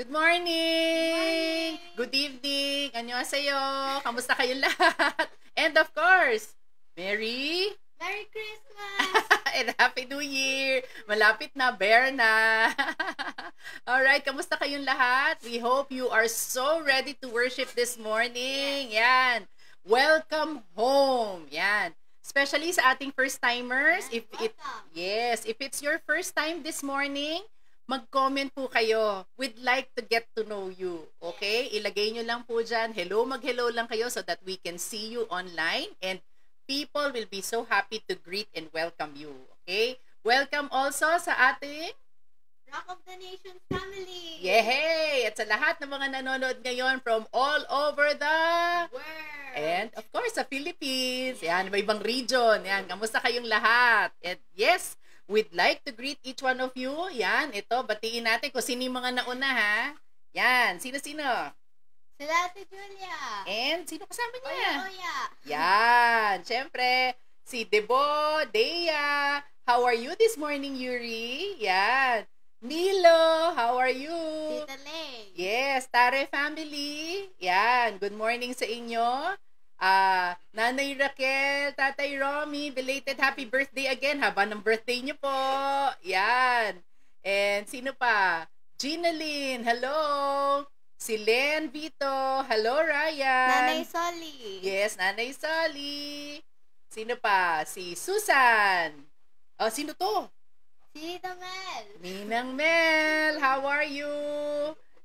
Good morning! Morning! Good evening! Annyeonghaseyo! Kamusta kayong lahat? And of course, Merry Merry Christmas! and Happy New Year! Malapit na, bear na! Alright, kamusta kayong lahat? We hope you are so ready to worship this morning. Yan! Welcome home! Yan! Especially sa ating first-timers. Welcome. If it's your first time this morning, mag-comment po kayo. We'd like to get to know you. Okay? Ilagay nyo lang po dyan. Hello, mag-hello lang kayo so that we can see you online and people will be so happy to greet and welcome you. Okay? Welcome also sa ating Rock of the Nations family! Yehey! At sa lahat ng mga nanonood ngayon from all over the World! and of course sa Philippines. Yan, may ibang region. Yan, kamusta kayong lahat? And yes, we'd like to greet each one of you. Yan, ito, batiin natin kung sino yung mga nauna ha. Yan, sino-sino? Sila Ate Julia! And sino kasama Oya, niya? Oya! Yan, syempre, si Debo, Dea. How are you this morning, Yuri? Yan. Milo, how are you? Tita Lay! Yes, Tare family. Yan, good morning sa inyo. Nanay Raquel, Tatay Romy, belated happy birthday again. Haba ng birthday niyo po. Yan. And sino pa? Gina Lynn, hello. Si Len Vito, hello Ryan. Nanay Solly! Yes, Nanay Solly. Sino pa? Si Susan. Oh, sino to? Si Tita Mel! Ninang Mel, how are you?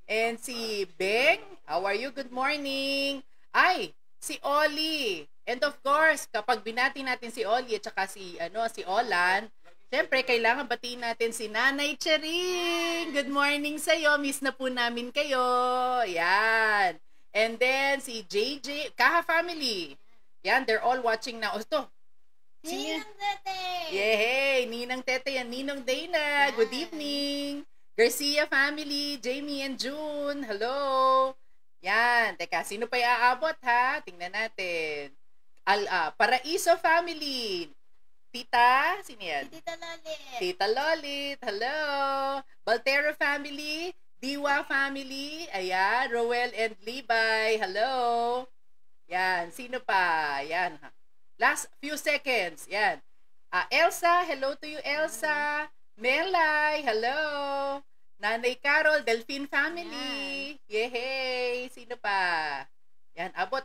And si Beng, how are you? Good morning. Ay, si Oli. And of course, kapag binati natin si Oli at saka si Olan, syempre kailangan batiin natin si Nanay Chering. Good morning sa iyo. Miss na po namin kayo. Yan. And then si JJ, Kaha family. Yan, they're all watching now. Ito. Si Ninang Tete! Yehey! Ninang Tete yan, Ninong Dana. Good evening. Garcia family, Jamie and June. Hello. Yan. Teka, sino pa iaabot ha? Tingnan natin. Paraiso family. Tita, sino yan? Si Tita Lolit! Tita Lolit. Hello. Baltero family. Diwa family. Ayan. Roel and Levi. Hello. Yan. Sino pa? Yan. Last few seconds. Yan. Elsa, hello to you, Elsa. Melay, hello. Nanay Carol, Delphine family. Yehey. Sino pa? Yan, abot.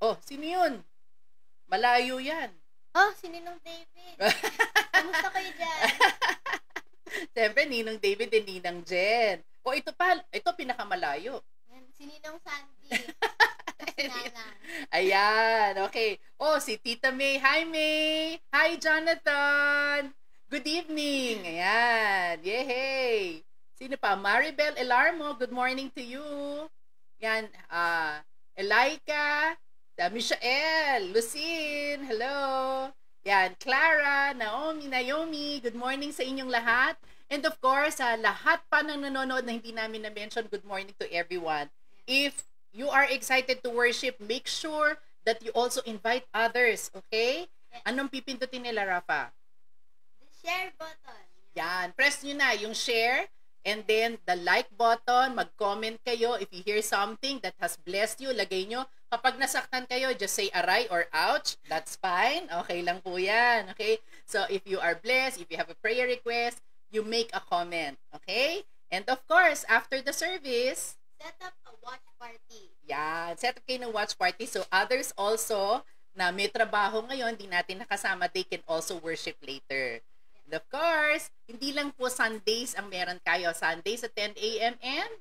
Oh, sino yun? Malayo yan. Oh, si Ninong David! Kamusta kayo dyan? Siyempre, Ninong David and Ninang Jen. O, ito pinakamalayo. Yan, si Ninong Sandy! Si Nanang! Ayan, okay. Oh, si Tita May. Hi, May. Hi, Jonathan. Good evening. Ayan. Yehey. Sino pa? Maribel Elarmo. Good morning to you. Yan. Elaika. Michael. Lucine. Hello. Yan. Clara. Naomi. Good morning sa inyong lahat. And of course, lahat pa ng nanonood na hindi namin na-mention, good morning to everyone. If you are excited to worship, make sure that you also invite others, okay? Anong pipindutin nila, Rafa? The share button! Yan, press nyo na yung share and then the like button, mag-comment kayo. If you hear something that has blessed you, lagay nyo. Kapag nasaktan kayo, just say aray or ouch. That's fine. Okay lang po yan, okay? So if you are blessed, if you have a prayer request, you make a comment, okay? And of course, after the service, Set up a watch party. yan, set up kayo ng watch party. So others also na may trabaho ngayon, di natin nakasama, they can also worship later. And of course, hindi lang po Sundays ang meron kayo. Sundays at 10 a.m. and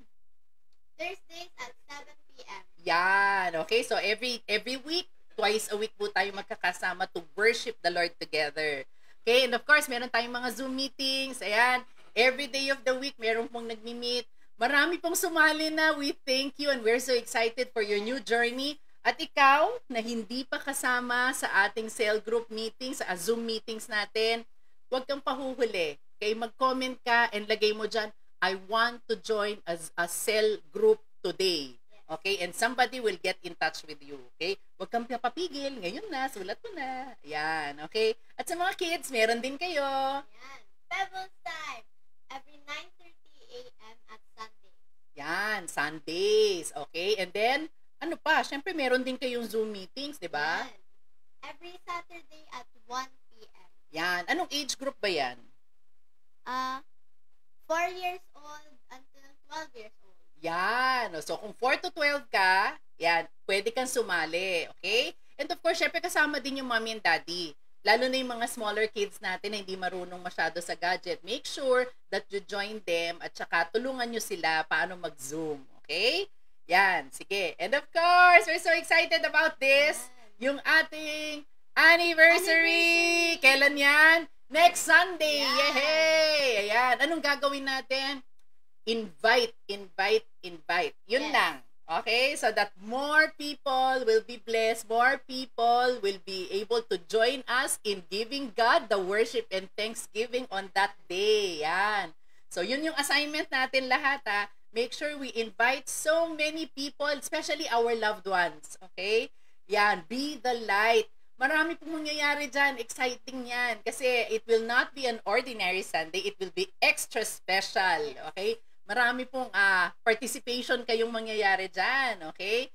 Thursdays at 7 p.m. yan. Okay, so every week, twice a week po tayo magkakasama to worship the Lord together. Okay, and of course, meron tayong mga Zoom meetings. Ayan, every day of the week, meron pong nagmi-meet. Marami pong sumali na. We thank you and we're so excited for your new journey. At ikaw, na hindi pa kasama sa ating cell group meetings, sa Zoom meetings natin, huwag kang pahuhuli. Okay, mag-comment ka and lagay mo dyan, I want to join a cell group today. Okay, and somebody will get in touch with you. Okay, huwag kang papapigil. Ngayon na, sulat mo na. Yan, okay. At sa mga kids, meron din kayo. Yan. Pebbles time. Every 9:30 a.m. at Sunday. Yan, Sundays. Okay? And then, ano pa? Siyempre, meron din kayong Zoom meetings, di ba? Yan. Every Saturday at 1 p.m. Yan. Anong age group ba yan? 4 years old until 12 years old. Yan. So, kung 4 to 12 ka, yan, pwede kang sumali. Okay? And of course, syempre kasama din yung mommy and daddy. Lalo na yung mga smaller kids natin na hindi marunong masyado sa gadget. Make sure that you join them at saka tulungan nyo sila paano mag-Zoom. Okay? Yan. Sige. And of course, we're so excited about this. Yung ating anniversary. Kailan yan? Next Sunday. Yeah. Yay! Ayan. Anong gagawin natin? Invite. Yun Yes. lang. Okay? So that more people will be blessed. More people will be able to join us in giving God the worship and thanksgiving on that day. Yan. So yun yung assignment natin lahat ha. Make sure we invite so many people, especially our loved ones. Okay? Yan. Be the light. Marami pong mangyayari dyan. Exciting yan. Kasi it will not be an ordinary Sunday. It will be extra special. Okay? Marami pong participation kayong mangyayari dyan. Okay?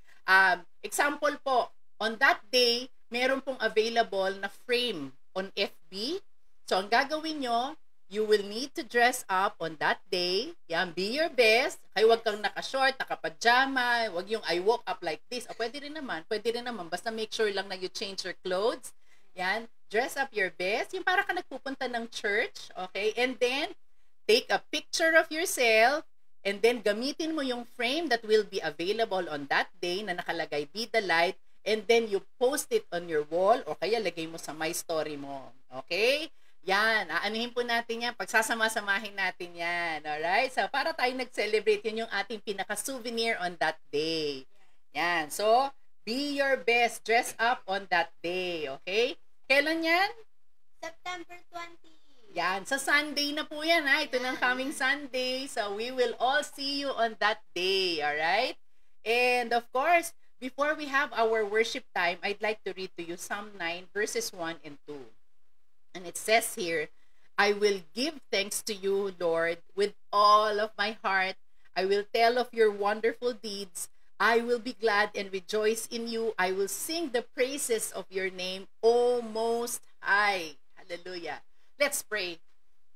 Example po, on that day, meron pong available na frame on FB. So, ang gagawin nyo, you will need to dress up on that day. Yan, be your best. Kaya huwag kang naka-short, naka-pajama. Huwag yung I woke up like this. Pwede rin naman. Basta make sure lang na you change your clothes. Yan, dress up your best. Yung para ka nagpupunta ng church. Okay? And then, take a picture of yourself and then gamitin mo yung frame that will be available on that day na nakalagay Be the Light, and then you post it on your wall o kaya lagay mo sa My Story mo. Okay? Yan. Aanuhin po natin yan. Pagsasama-samahin natin yan. Alright? So, para tayo nag-celebrate, yun yung ating pinaka-souvenir on that day. Yan. So, be your best. Dress up on that day. Okay? Kailan yan? September 20. Yan, sa Sunday na po yan ha. Ito ng coming Sunday. So, we will all see you on that day. Alright? And of course, before we have our worship time, I'd like to read to you Psalm 9 verses 1 and 2. And it says here, I will give thanks to you, Lord, with all of my heart. I will tell of your wonderful deeds. I will be glad and rejoice in you. I will sing the praises of your name, O Most High. Hallelujah. Let's pray.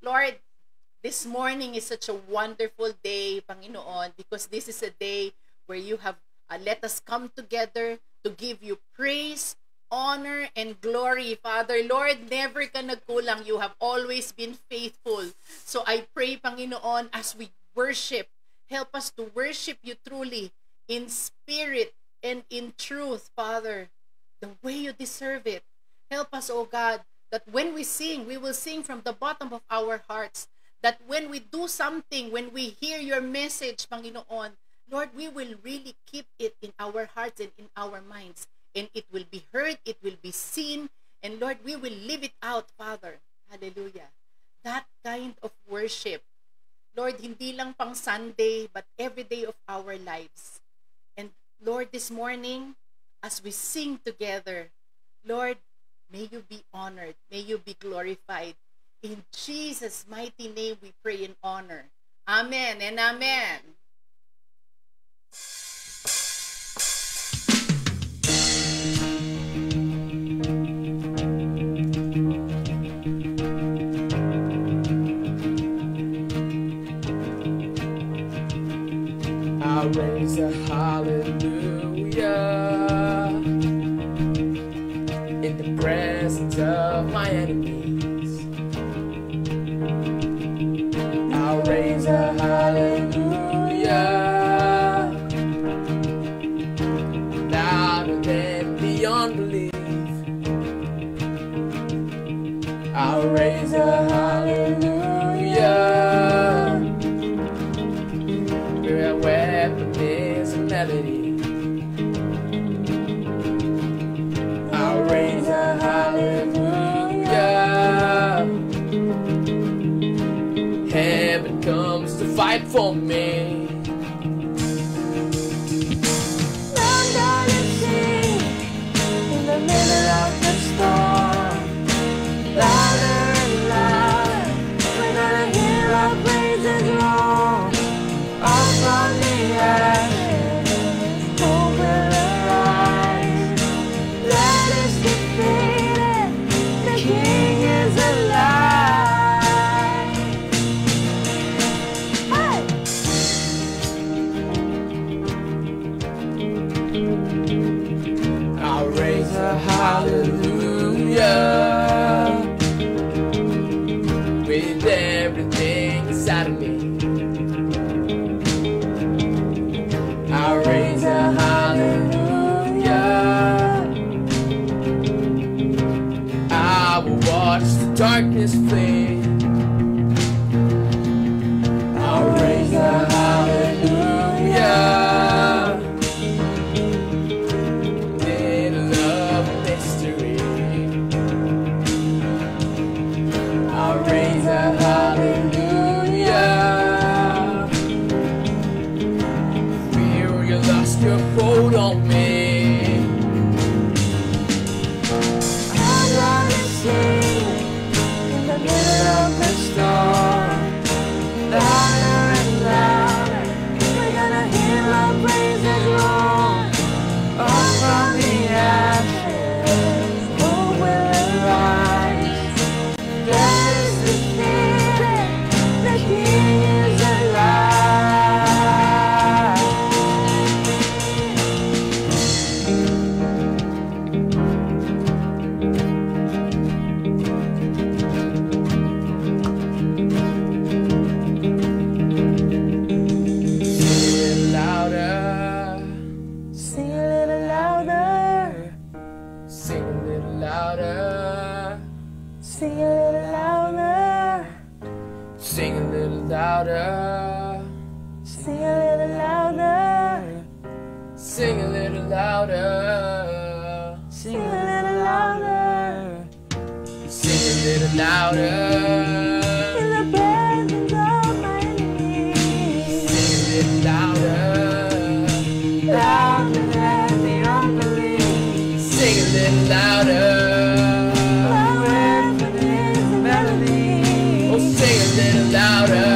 Lord, this morning is such a wonderful day, Panginoon, because this is a day where you have let us come together to give you praise, honor, and glory, Father. Lord, never ka nagkulang. You have always been faithful. So I pray, Panginoon, as we worship, help us to worship you truly in spirit and in truth, Father, the way you deserve it. Help us, O God, that when we sing, we will sing from the bottom of our hearts. That when we do something, when we hear your message, Panginoon, Lord, we will really keep it in our hearts and in our minds. And it will be heard, it will be seen, and Lord, we will live it out, Father. Hallelujah. That kind of worship, Lord, hindi lang pang Sunday, but every day of our lives. And Lord, this morning, as we sing together, Lord, may you be honored. May you be glorified. In Jesus' mighty name we pray and honor. Amen and amen. I'll raise a hallelujah in the presence of my enemies. I'll raise a hallelujah louder than beyond belief. I'll raise a hallelujah where a weapon is a melody. I'll raise a hallelujah. Heaven comes to fight for me. I'm gonna sing in the middle of the storm, louder and louder. We're gonna hear our praises roar. Our falling a hallelujah with everything inside of me. I'll raise a hallelujah. I will watch the darkness flee. I'll raise a hallelujah. Middle of a mystery. I'll raise a hallelujah. Fear you lost your hold on me. I'm gonna sing in the middle of the storm. Louder and louder, we're gonna hear our praises roar. Up from the ashes, hope will arise. That is the feeling, the King is sing a little louder, sing a little louder, sing a little louder, sing a little louder, sing a little louder, sing a little louder, sing a little louder. In the presence of my enemies, sing a little louder, louder than the unbelief. Sing a little louder. My weapon is a melody. Oh, sing a little louder.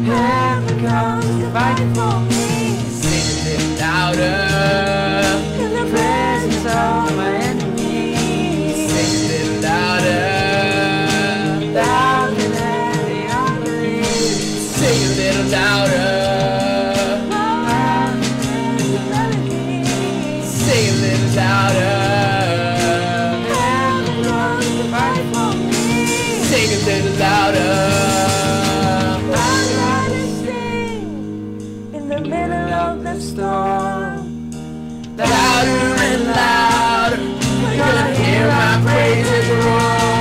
Heaven comes to fight for me. Sing a little louder. In the presence of my enemies. Sing a little louder. Louder than the unbelief. Sing a little louder. Sing a little louder. Heaven comes to fight for me. Sing a little louder. I'd rather sing in the middle of the storm. Louder and louder, we're gonna hear my praises roar.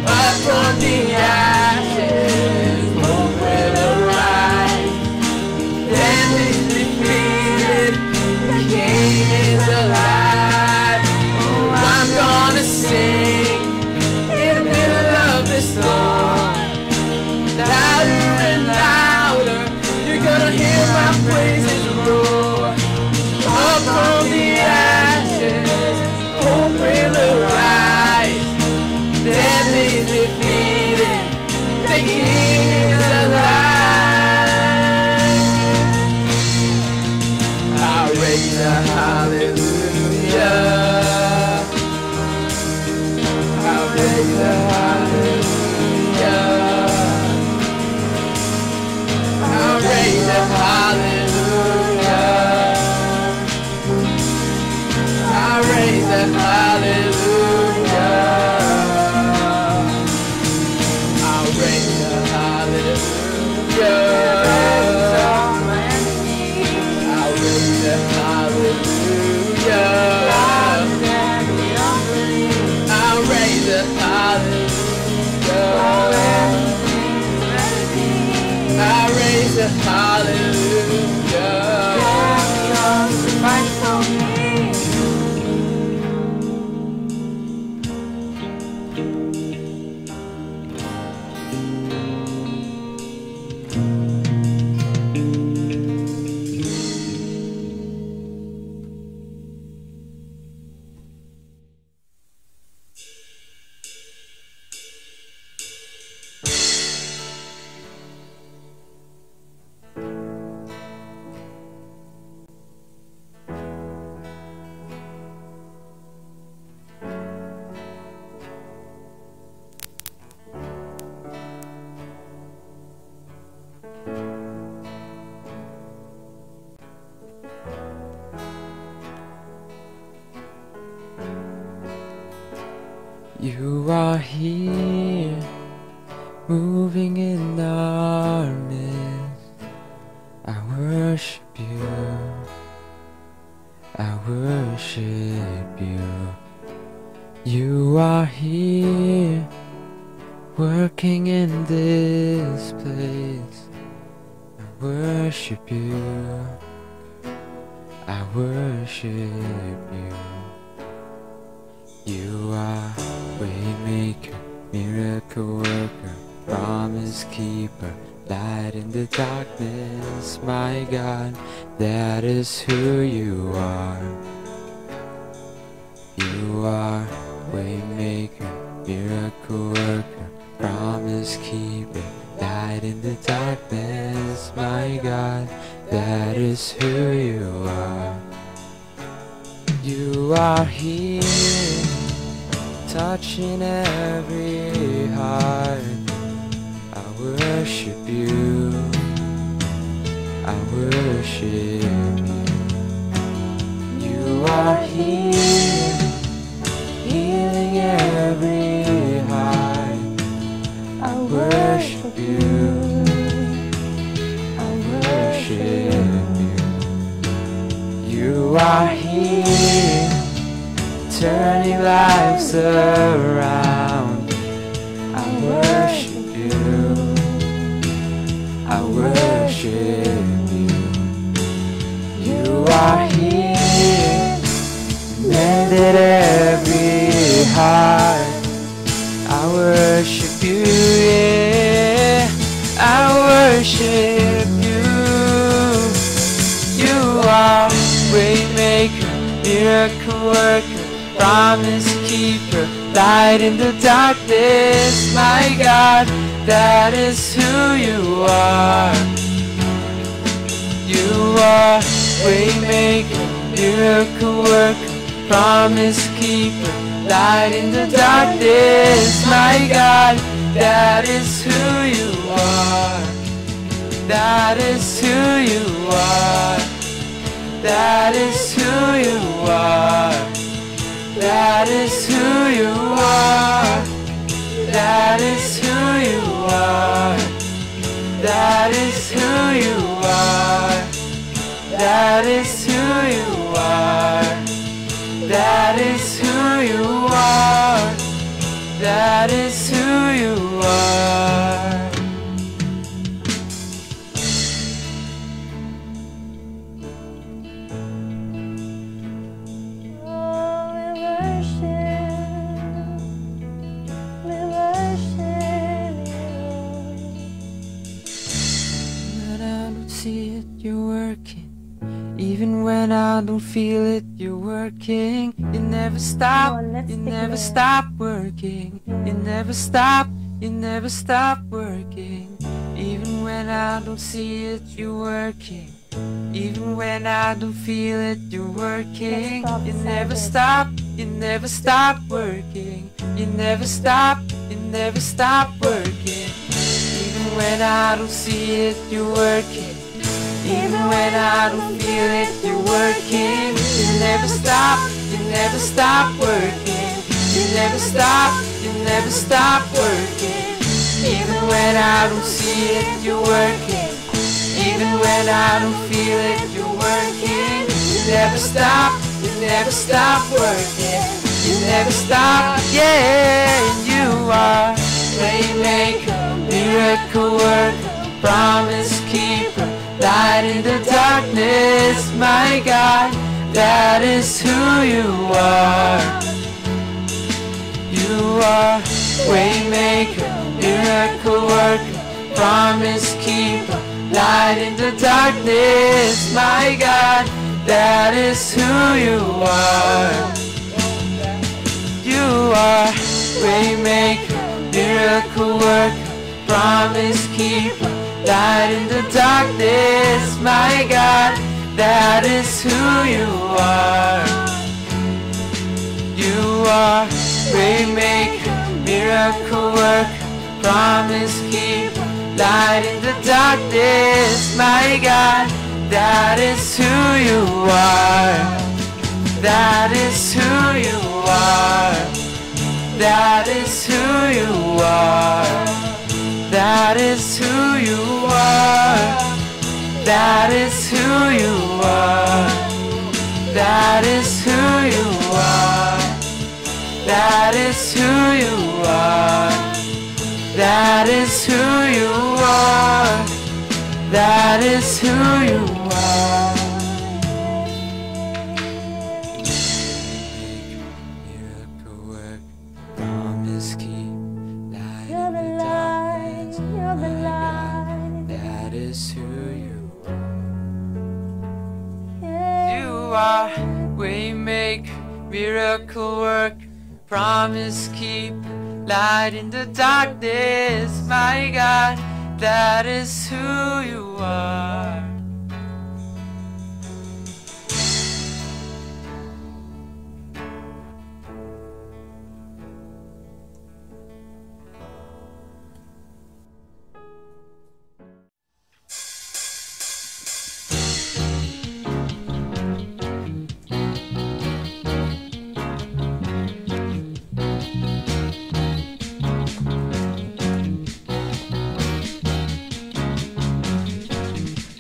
Up from the ashes, hope will arise. Then is defeated, the King is alive. Oh, I'm gonna sing in the middle of the storm. Louder and louder, you're gonna hear my praises roar. Up from the ashes, hope will arise. Death is defeated, the King is alive. I'll raise a hallelujah. I'll raise a hallelujah. I'll raise a hallelujah. I'll raise a hallelujah. I'll raise a hallelujah. I'll raise a hallelujah. I'll raise a hallelujah. I'll raise a hallelujah. Fight for me. You are here, moving in our midst. I worship you, I worship you. You are here, working in this place. I worship you, I worship you. You are waymaker, miracle worker, promise keeper, light in the darkness, my God, that is who you are. You are waymaker, miracle worker, promise keeper, light in the darkness, my God, that is who you are. You are here, touching every heart. I worship you, I worship you. You are here, healing every heart. I worship you, I worship you. You are here, turning lives around. I worship you, I worship you. You are here, mended every heart. I worship you, yeah, I worship you. You are waymaker, miracle worker, promise keeper, light in the darkness, my God, that is who you are. You are waymaker, miracle worker, promise keeper, light in the darkness, my God, that is who you are. That is who you are. That is who you are. That is who you are. That is who you are. That is who you are. That is who you are. That is who you are. That is who you are. See it, you're working. Even when I don't feel it, you're working. You never stop, you never stop working. You never stop, you never stop working. Even when I don't see it, you're working. Even when I don't feel it, you're working. You never stop, you never stop working. You never stop, you never stop working. Even when I don't see it, you're working. Even when I don't feel it, you're working. You never stop, you never stop working. You never stop, you never stop working. Even when I don't see it, you're working. Even when I don't feel it, you're working. You never stop, you never stop working. You never stop, yeah. And you are waymaker, miracle worker, promise keeper, light in the darkness, my God, that is who you are. You are waymaker, miracle worker, promise keeper, light in the darkness, my God, that is who you are. You are waymaker, miracle worker, promise keeper, light in the darkness, my God, that is who you are. You are waymaker, miracle worker, promise keeper, light in the darkness, my God, that is who you are. That is who you are. That is who you are. That is who you are. That is who you are. That is who you are. That is who you are. Miracle work, promise keep, light in the darkness. My God, that is who you are. You are waymaker, miracle work, promise keep, light in the darkness. My God, that is who you are.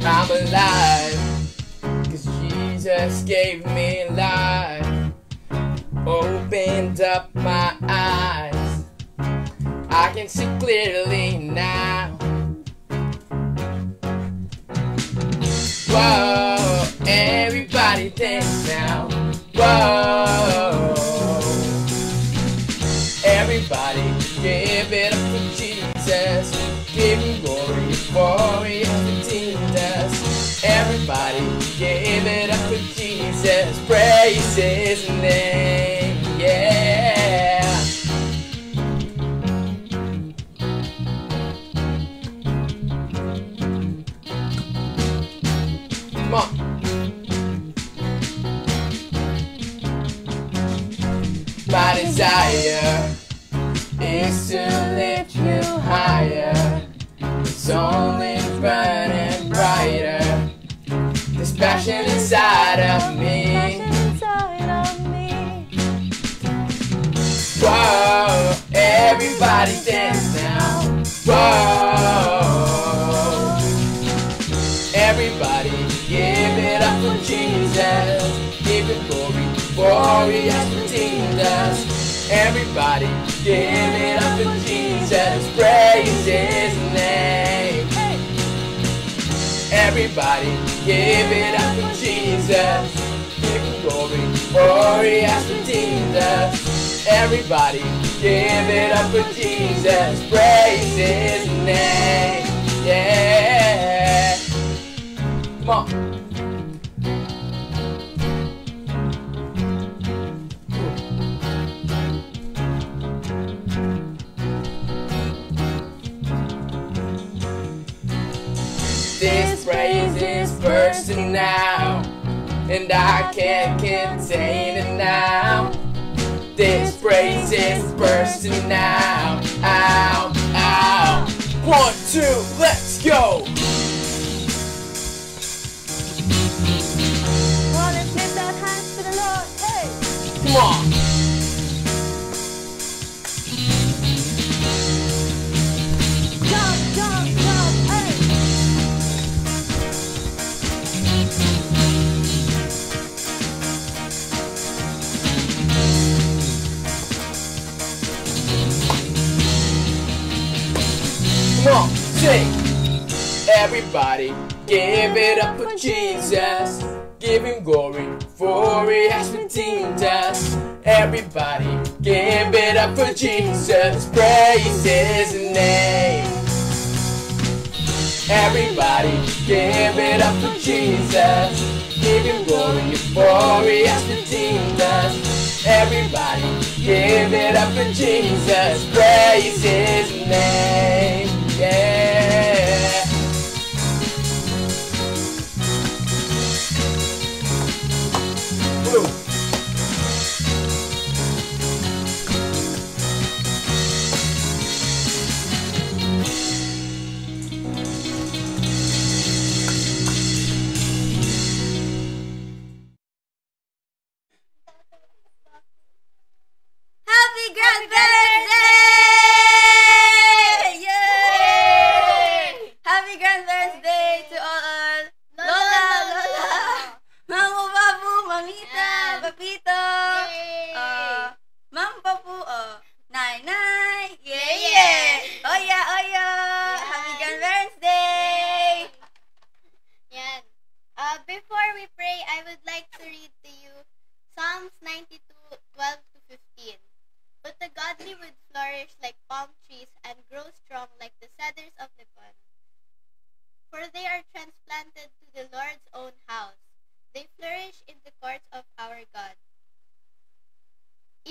I'm alive, 'cause Jesus gave me life, opened up my eyes, I can see clearly now. Whoa, everybody dance now. Whoa, everybody give it up for Jesus, give him glory for he has redeemed us. Everybody give it up for Jesus, praise his name, yeah. Come on. My desire is to lift you higher. It's only burning brighter. This passion inside of me. Whoa, everybody dance now. Whoa, everybody give it up for Jesus. Give it glory for he has redeemed us. Everybody give it up for Jesus, praise his name. Everybody give it up for Jesus, give him glory for he has redeemed us. Everybody give it up for Jesus, praise his name, yeah. Come on. This praise is bursting now, and I can't contain it now. This praise is bursting now. Ow, ow. 1, 2, let's go. Wanna lift our hands to the Lord, hey! Come on. Jump, jump, jump, hey! Come on, sing. Everybody, give it up for Jesus. Give him glory, for he has redeemed us. Everybody, give it up for Jesus. Praise his name. Everybody, give it up for Jesus. Give him glory, for he has redeemed us. Everybody, give it up for Jesus. Praise his name. Yeah. Woo. Happy birthday! Yeah!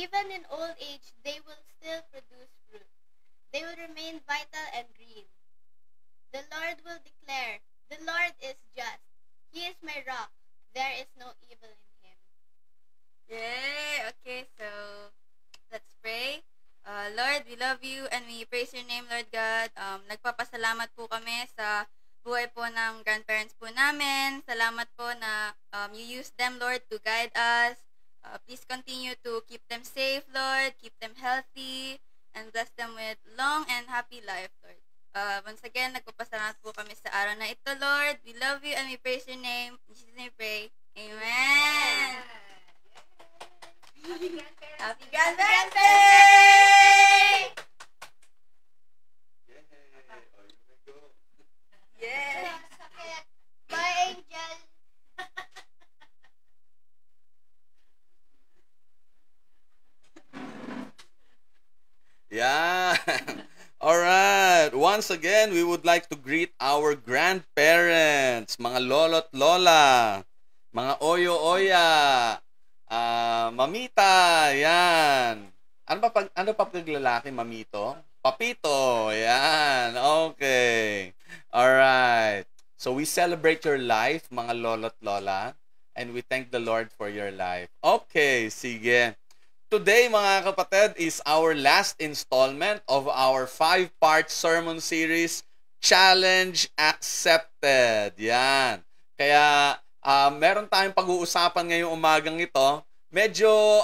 Even in old age, they will still produce fruit. They will remain vital and green. The Lord will declare, "The Lord is just. He is my rock. There is no evil in him." Yay! Okay, so let's pray. Lord, we love you and we praise your name, Lord God. Nagpapasalamat po kami sa buhay po ng grandparents po namin. Salamat po na you use them, Lord, to guide us. Please continue to keep them safe, Lord. Keep them healthy and bless them with long and happy life, Lord. Once again, nagpapasalamat po kami sa araw na ito, Lord. We love you and we praise your name. In Jesus' name we pray. Amen. Happy Grandparents Day! Yeah. Sakit. Bye, Angel. Yeah. All right. Once again, we would like to greet our grandparents, mga lolo't lola, mga oyo-oya, mamita, yan. Ano pa paglalaki, mamito? Papito, yan. Okay. All right. So we celebrate your life, mga lolo't lola, and we thank the Lord for your life. Okay, sige. Today, mga kapatid, is our last installment of our 5-part sermon series, Challenge Accepted. Yan. Kaya, meron tayong pag-uusapan ngayong umagang ito. Medyo,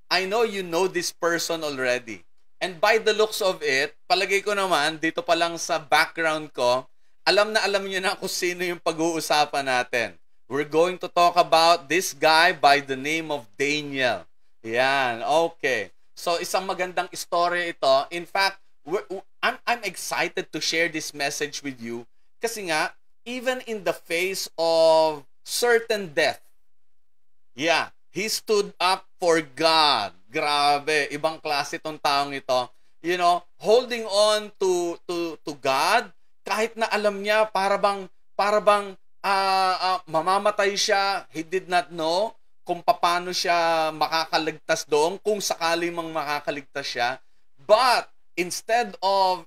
I know you know this person already. And by the looks of it, palagay ko naman, dito pa lang sa background ko, alam niyo na kung sino yung pag-uusapan natin. We're going to talk about this guy by the name of Daniel. Yan, okay. So, isang magandang istorya ito. In fact, I'm excited to share this message with you kasi nga, even in the face of certain death, yeah, he stood up for God. Grabe, ibang klase itong taong ito. You know, holding on to God, kahit na alam niya, para bang mamamatay siya, he did not know kung paano siya makakaligtas doon, kung sakaling mang makakaligtas siya. But instead of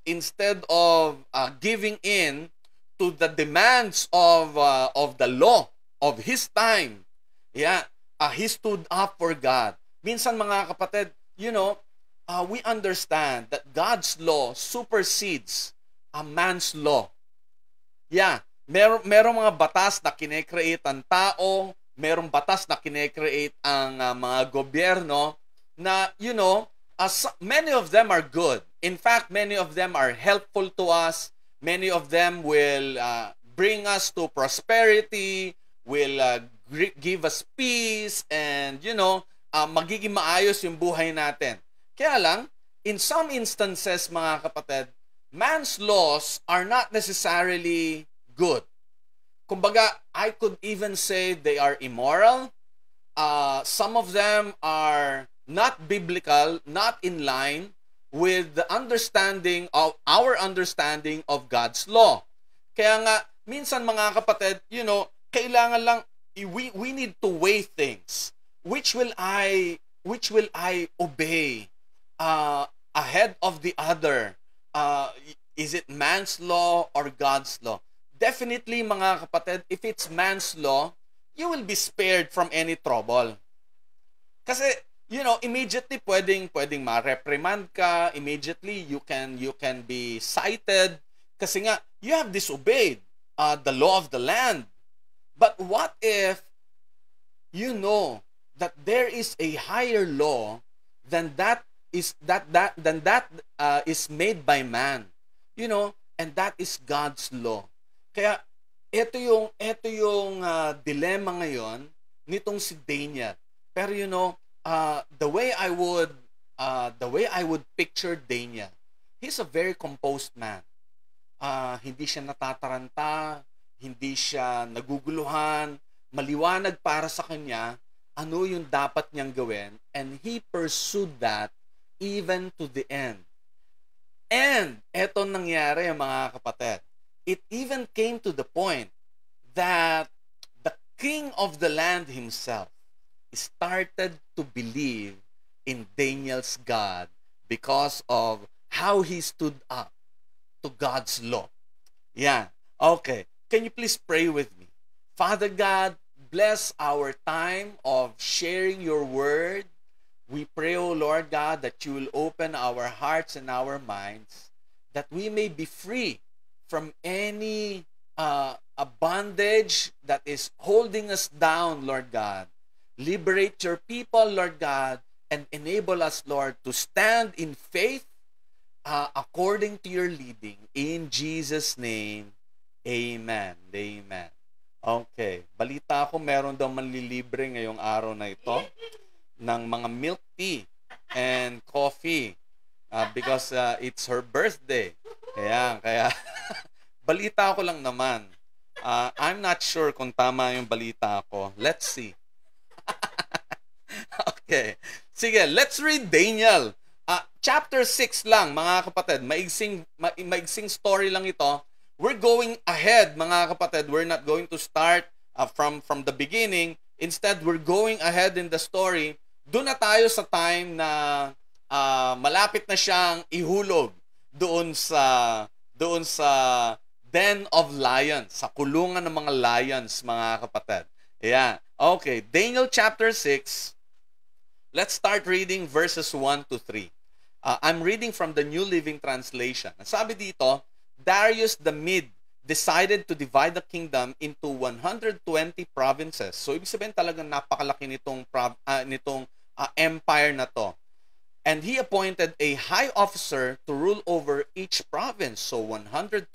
giving in to the demands of the law of his time, yeah, he stood up for God. Minsan, mga kapatid, you know, we understand that God's law supersedes a man's law. Yeah, merong mga batas na kine-create ang tao, merong batas na kine-create ang mga gobyerno na, you know, many of them are good. In fact, many of them are helpful to us. Many of them will bring us to prosperity, will give us peace, and, you know, magiging maayos yung buhay natin. Kaya lang, in some instances, mga kapatid, man's laws are not necessarily good. Kumbaga, I could even say they are immoral. Some of them are not biblical, not in line with the understanding of our understanding of God's law. Kaya nga, minsan, mga kapatid, you know, kailangan lang, we need to weigh things. Which will I obey ahead of the other? Is it man's law or God's law? Definitely, mga kapatid, if it's man's law, you will be spared from any trouble. Kasi, you know, immediately pwedeng ma-reprimand ka, immediately you can be cited kasi nga you have disobeyed the law of the land. But what if you know that there is a higher law than that is made by man, you know, and that is God's law. Kaya ito yung dilemma ngayon nitong si Daniel. Pero you know, the way I would picture Daniel, he's a very composed man. Hindi siya natataranta, hindi siya naguguluhan, maliwanag para sa kanya ano yung dapat niyang gawin, and he pursued that even to the end. And eto nangyari, mga kapatid. It even came to the point that the king of the land himself started to believe in Daniel's God because of how he stood up to God's law. Yeah. Okay. Can you please pray with me? Father God, bless our time of sharing your word. We pray, O Lord God, that you will open our hearts and our minds, that we may be free from any a bondage that is holding us down, Lord God. Liberate your people, Lord God, and enable us, Lord, to stand in faith according to your leading. In Jesus' name, amen. Amen. Okay. Balita ko, meron daw manlilibre ngayong araw na ito ng mga milk tea and coffee because it's her birthday. Kaya balita ko lang naman. I'm not sure kung tama yung balita ko. Let's see. Okay. Sige, let's read Daniel. Chapter 6 lang, mga kapatid. Maigsing story lang ito. We're going ahead, mga kapatid. We're not going to start from the beginning. Instead, we're going ahead in the story. Doon na tayo sa time na malapit na siyang ihulog doon sa Den of Lions, sa kulungan ng mga lions, mga kapatid. Yeah. Okay, Daniel chapter 6. Let's start reading verses 1 to 3. I'm reading from the New Living Translation. Sabi dito, Darius the Mede decided to divide the kingdom into 120 provinces. So, ibig sabihin talagang napakalaki nitong empire na to. And he appointed a high officer to rule over each province. So 120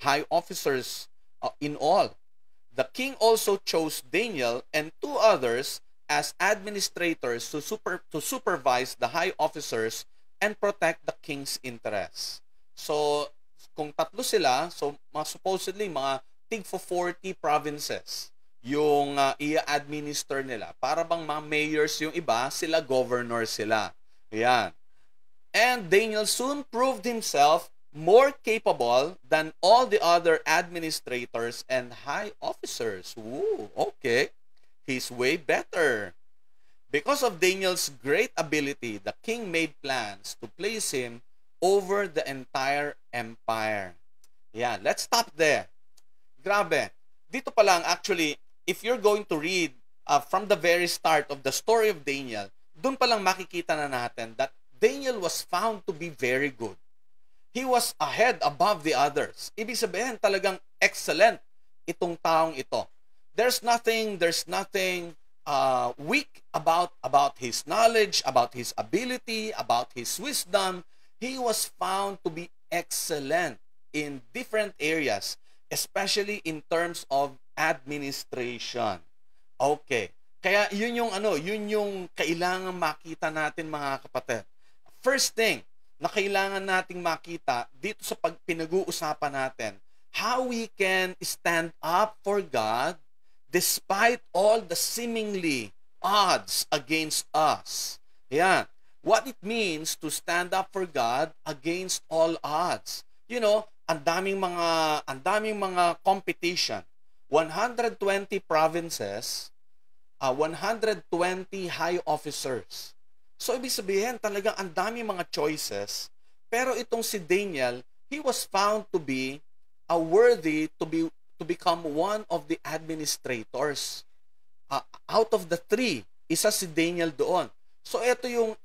high officers in all. The king also chose Daniel and 2 others as administrators to supervise the high officers and protect the king's interests. So kung 3 sila, so supposedly mga tig 40 provinces yung i-administer nila. Para bang mga mayors yung iba, sila governor sila. Ayan. And Daniel soon proved himself more capable than all the other administrators and high officers. Ooh, okay. He's way better. Because of Daniel's great ability, the king made plans to place him over the entire empire. Yeah, let's stop there. Grabe. Dito pa lang, actually, if you're going to read from the very start of the story of Daniel, doon pa lang makikita na natin that Daniel was found to be very good. He was ahead above the others. Ibig sabihin, talagang excellent itong taong ito. There's nothing weak about his knowledge, about his ability, about his wisdom. He was found to be excellent in different areas, especially in terms of administration. Okay. Kaya yun yung kailangan makita natin, mga kapatid. First thing na kailangan nating makita dito sa pinag-uusapan natin, how we can stand up for God despite all the seemingly odds against us. Yeah. What it means to stand up for God against all odds. You know, ang daming mga competition. 120 provinces, 120 high officers. So, ibig sabihin, talagang ang dami mga choices. Pero itong si Daniel, he was found to be worthy to become one of the administrators. Out of the 3, isa si Daniel doon. So, ito yung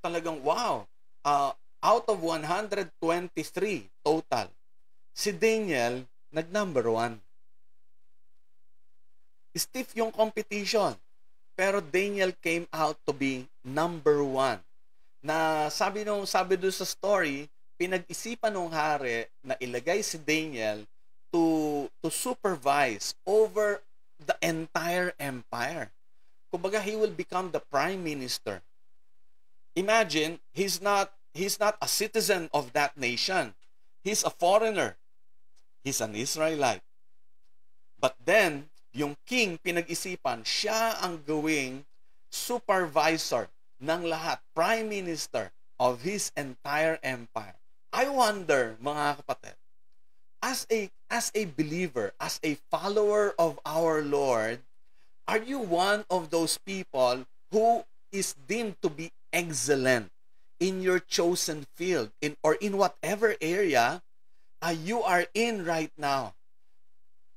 talagang wow. Out of 123 total, si Daniel nag-number 1. Stiff yung competition. Pero Daniel came out to be number 1. Na sabi doon sa story, pinag-isipan ng hari na ilagay si Daniel to supervise over the entire empire. Kumbaga, he will become the prime minister. Imagine, he's not a citizen of that nation. He's a foreigner. He's an Israelite. But then, yung king, pinag-isipan, siya ang gawing supervisor ng lahat, prime minister of his entire empire. I wonder, mga kapatid, as a believer, as a follower of our Lord, Are you one of those people who is deemed to be excellent in your chosen field or in whatever area you are in right now?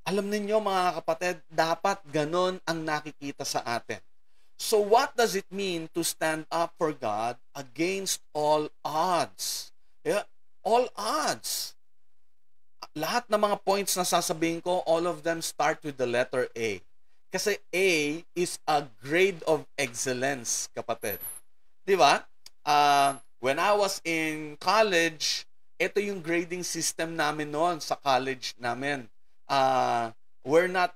Alam ninyo mga kapatid, dapat ganon ang nakikita sa atin. So what does it mean to stand up for God against all odds? Yeah, all odds. Lahat ng mga points na sasabihin ko, all of them start with the letter A. Kasi A is a grade of excellence, kapatid. Di ba? When I was in college, ito yung grading system namin noon sa college namin. We're not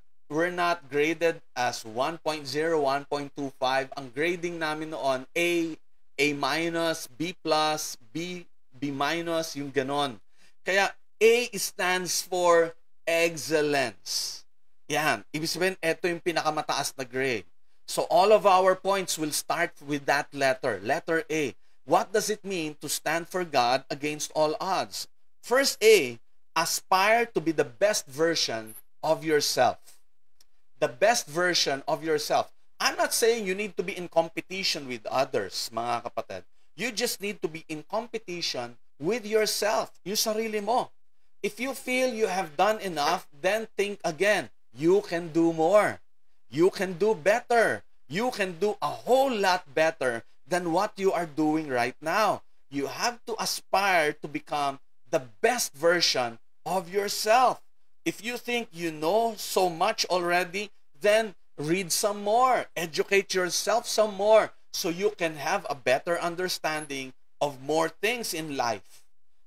graded as 1.0, 1.25. Ang grading namin noon, A, A-, B+, B-, yung ganon. Kaya A stands for excellence. Yan. Ibig sabihin, ito yung pinakamataas na grade. So all of our points will start with that letter A. What does it mean to stand for God against all odds? First A, aspire to be the best version of yourself. The best version of yourself. I'm not saying you need to be in competition with others, mga kapatid. You just need to be in competition with yourself, yung sarili mo. If you feel you have done enough, then think again. You can do more. You can do better. You can do a whole lot better than what you are doing right now. You have to aspire to become the best version of yourself. If you think you know so much already, then read some more. Educate yourself some more so you can have a better understanding of more things in life.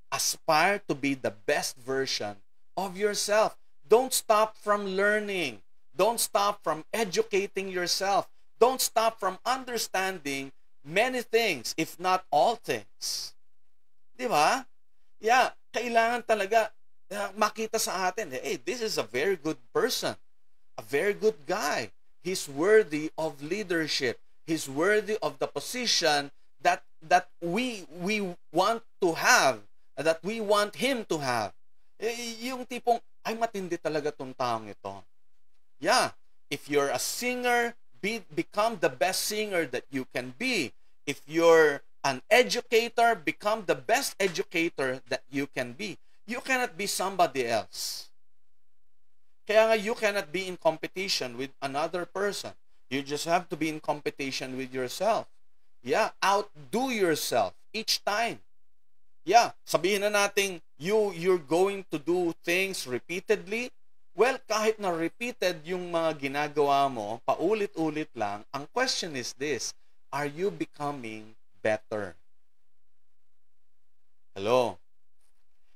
Aspire to be the best version of yourself. Don't stop from learning. Don't stop from educating yourself. Don't stop from understanding many things, if not all things. Di ba? Yeah, kailangan talaga makita sa atin, hey, this is a very good person. A very good guy. He's worthy of leadership. He's worthy of the position that we want to have, that we want him to have. Yung tipong, ay matindi talaga tong taong ito. Yeah, if you're a singer, become the best singer that you can be. If you're an educator, become the best educator that you can be. You cannot be somebody else. Kaya nga, you cannot be in competition with another person. You just have to be in competition with yourself. Yeah, outdo yourself each time. Yeah, sabihin na natin, you're going to do things repeatedly. Well, kahit na repeated yung mga ginagawa mo, paulit-ulit lang, ang question is this, are you becoming better? Hello?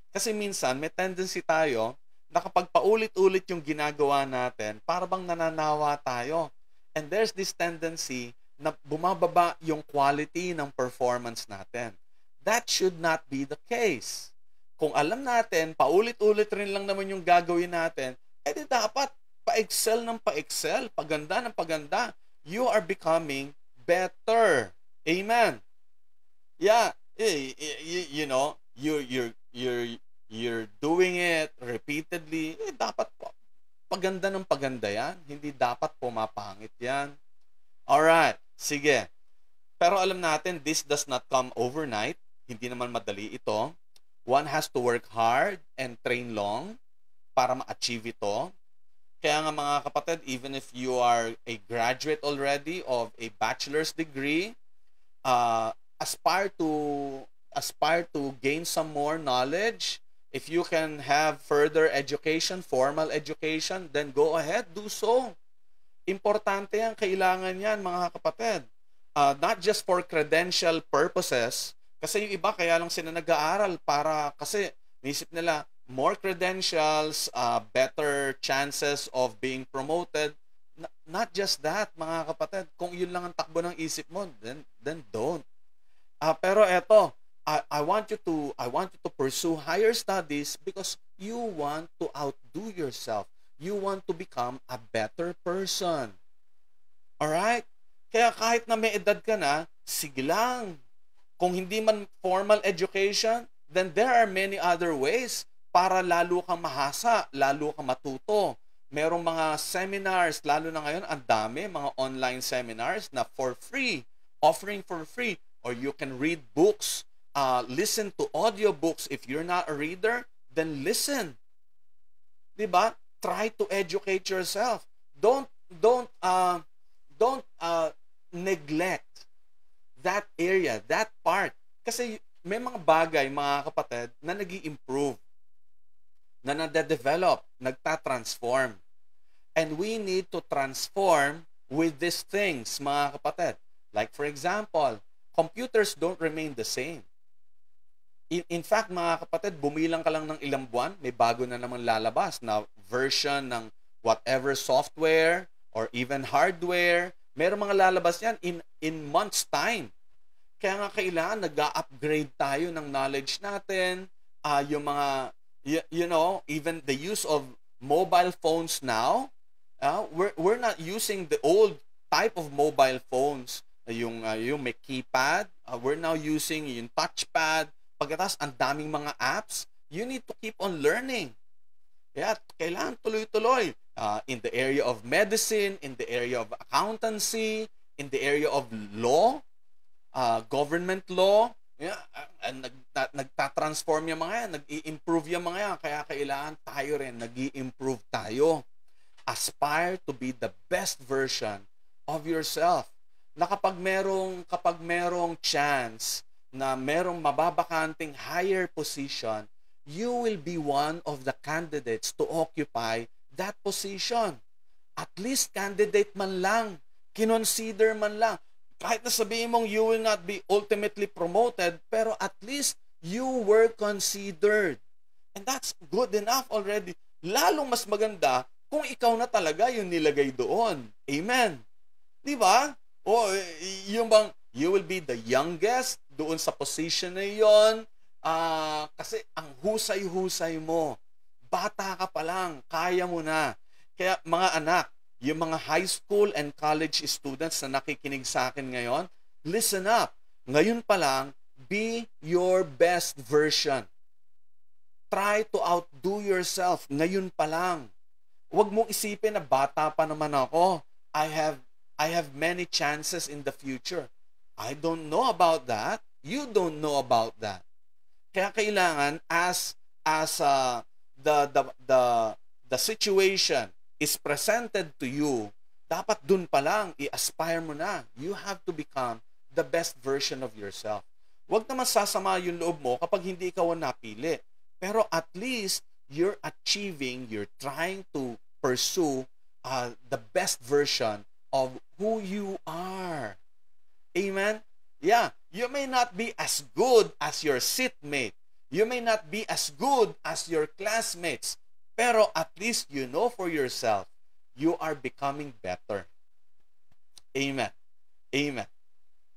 Kasi minsan, may tendency tayo na kapag paulit-ulit yung ginagawa natin, para bang nananawa tayo. And there's this tendency na bumababa yung quality ng performance natin. That should not be the case. Kung alam natin, paulit-ulit rin lang naman yung gagawin natin, edi dapat pa-excel ng pa-excel, paganda ng paganda. You are becoming better. Amen. Yeah, you know, you're doing it repeatedly. Dapat paganda ng paganda yan. Hindi dapat pumapangit yan. Alright, sige. Pero alam natin, this does not come overnight. Hindi naman madali ito. One has to work hard and train long para ma-achieve ito. Kaya nga mga kapatid, even if you are a graduate already of a bachelor's degree, aspire to gain some more knowledge. If you can have further education, formal education, then go ahead, do so. Importante yan, kailangan yan mga kapatid. Not just for credential purposes, kasi yung iba kaya lang sila nag-aaral para kasi naisip nila more credentials, better chances of being promoted. Not just that, mga kapatid. Kung yun lang ang takbo ng isip mo, then don't. Pero eto, I want you to pursue higher studies because you want to outdo yourself. You want to become a better person. Alright? Kaya kahit na may edad ka na, sige lang. Kung hindi man formal education, then there are many other ways para lalo kang mahasa, lalo kang matuto merong mga seminars, lalo na ngayon, ang dami, mga online seminars na for free, offering for free. Or you can read books, listen to audiobooks. If you're not a reader, then listen. Diba? Try to educate yourself. Don't neglect that area, that part. Kasi may mga bagay, mga kapatid, na nag-i-improve, na nade-develop, nagta-transform. And we need to transform with these things, mga kapatid. Like for example, computers don't remain the same. In fact, mga kapatid, bumilang ka lang ng ilang buwan, may bago na naman lalabas na version ng whatever software or even hardware. Meron mga lalabas yan in months' time. Kaya nga kailangan nag-upgrade tayo ng knowledge natin. Yung mga, even the use of mobile phones now, we're not using the old type of mobile phones. Yung may keypad. We're now using yung touchpad. Pagkatapos, ang daming mga apps. You need to keep on learning. Kaya kailangan tuloy-tuloy. In the area of medicine, in the area of accountancy, in the area of law, government law, nagtatransform yung mga yan, nag-i-improve yung mga yan. Kaya kailangan tayo rin, nag-i-improve tayo. Aspire to be the best version of yourself. Na kapag merong chance na merong mababakanting higher position, you will be one of the candidates to occupy that position. At least candidate man lang, kinonsider man lang. Kahit na sabihin mong you will not be ultimately promoted, pero at least you were considered. And that's good enough already. Lalong mas maganda kung ikaw na talaga yung nilagay doon. Amen. Di ba? O yung bang you will be the youngest doon sa position na yon, kasi ang husay-husay mo. Bata ka pa lang, kaya mo na. Kaya mga anak, yung mga high school and college students na nakikinig sa akin ngayon, listen up. Ngayon pa lang, be your best version. Try to outdo yourself. Ngayon pa lang. Huwag mong isipin na bata pa naman ako. I have many chances in the future. I don't know about that. You don't know about that. Kaya kailangan as the situation is presented to you, dapat dun pa lang i-aspire mo na. You have to become the best version of yourself. Huwag naman sasama yung loob mo kapag hindi ikaw ang napili. Pero at least you're trying to pursue the best version of who you are. Amen? Yeah, you may not be as good as your seatmate. You may not be as good as your classmates. Pero at least you know for yourself, you are becoming better. Amen. Amen.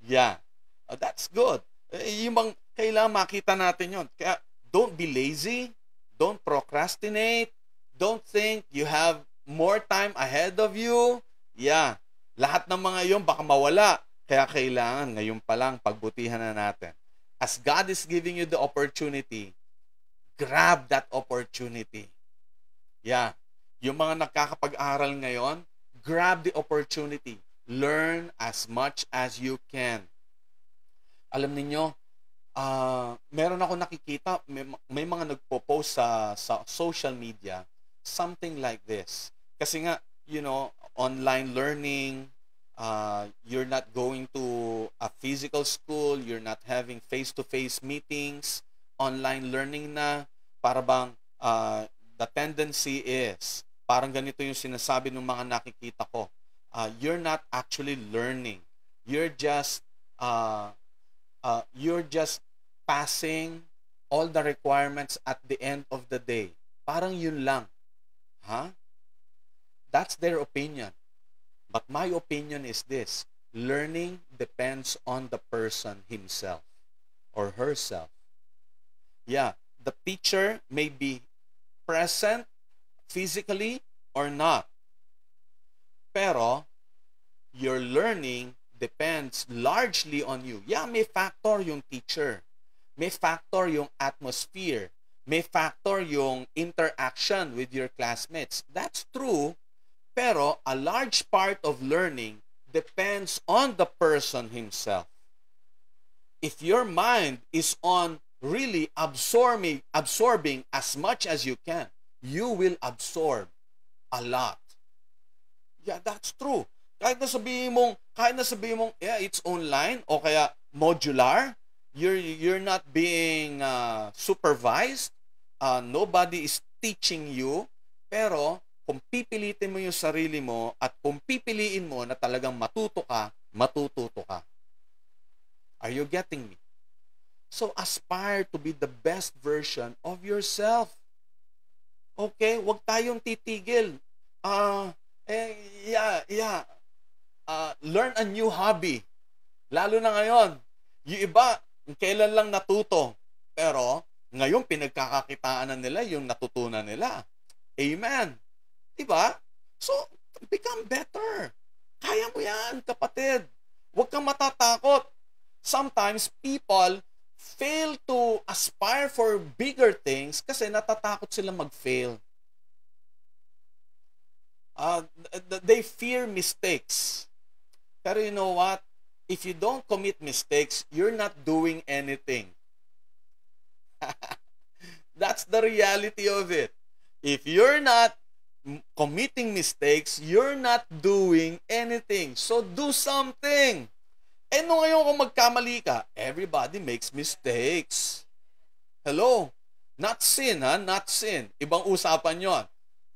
Yeah. That's good. Yung bang kailangan makita natin yon. Kaya don't be lazy. Don't procrastinate. Don't think you have more time ahead of you. Yeah. Lahat ng mga yon baka mawala. Kaya kailangan ngayon pa lang pagbutihan na natin. As God is giving you the opportunity, grab that opportunity. Yeah. Yung mga nakakapag-aral ngayon, grab the opportunity. Learn as much as you can. Alam niyo, meron ako nakikita, may mga nagpo-post sa social media, something like this. Kasi nga, online learning, you're not going to a physical school, you're not having face-to-face meetings, online learning na, para bang the tendency is, parang ganito yung sinasabi ng mga nakikita ko, you're not actually learning. You're just passing all the requirements at the end of the day. Parang yun lang. That's their opinion. But my opinion is this: learning depends on the person himself or herself. Yeah, the teacher may be present physically or not. Pero your learning depends largely on you. Yeah, may factor yung teacher. May factor yung atmosphere. may factor yung interaction with your classmates. That's true, pero a large part of learning depends on the person himself. If your mind is on really absorbing as much as you can, you will absorb a lot. Yeah, that's true. Kahit na sabihin mong, yeah, it's online o kaya modular, you're not being supervised, nobody is teaching you, pero kung pipilitin mo yung sarili mo at kung pipiliin mo na talagang matututo ka. Are you getting me? So aspire to be the best version of yourself. Okay? Huwag tayong titigil. Learn a new hobby. Lalo na ngayon. Yung iba, kailan lang natuto. Pero, ngayon pinagkakakitaan na nila yung natutunan nila. Amen. Diba? So, become better. Kaya mo yan, kapatid. Huwag kang matatakot. Sometimes, people fail to aspire for bigger things kasi natatakot sila mag-fail. They fear mistakes. Pero you know what? If you don't commit mistakes, you're not doing anything. That's the reality of it. If you're not committing mistakes, you're not doing anything. So do something. Eh no, ngayon kung magkamali ka, everybody makes mistakes. Hello? Not sin, ha? Not sin. Ibang usapan yon.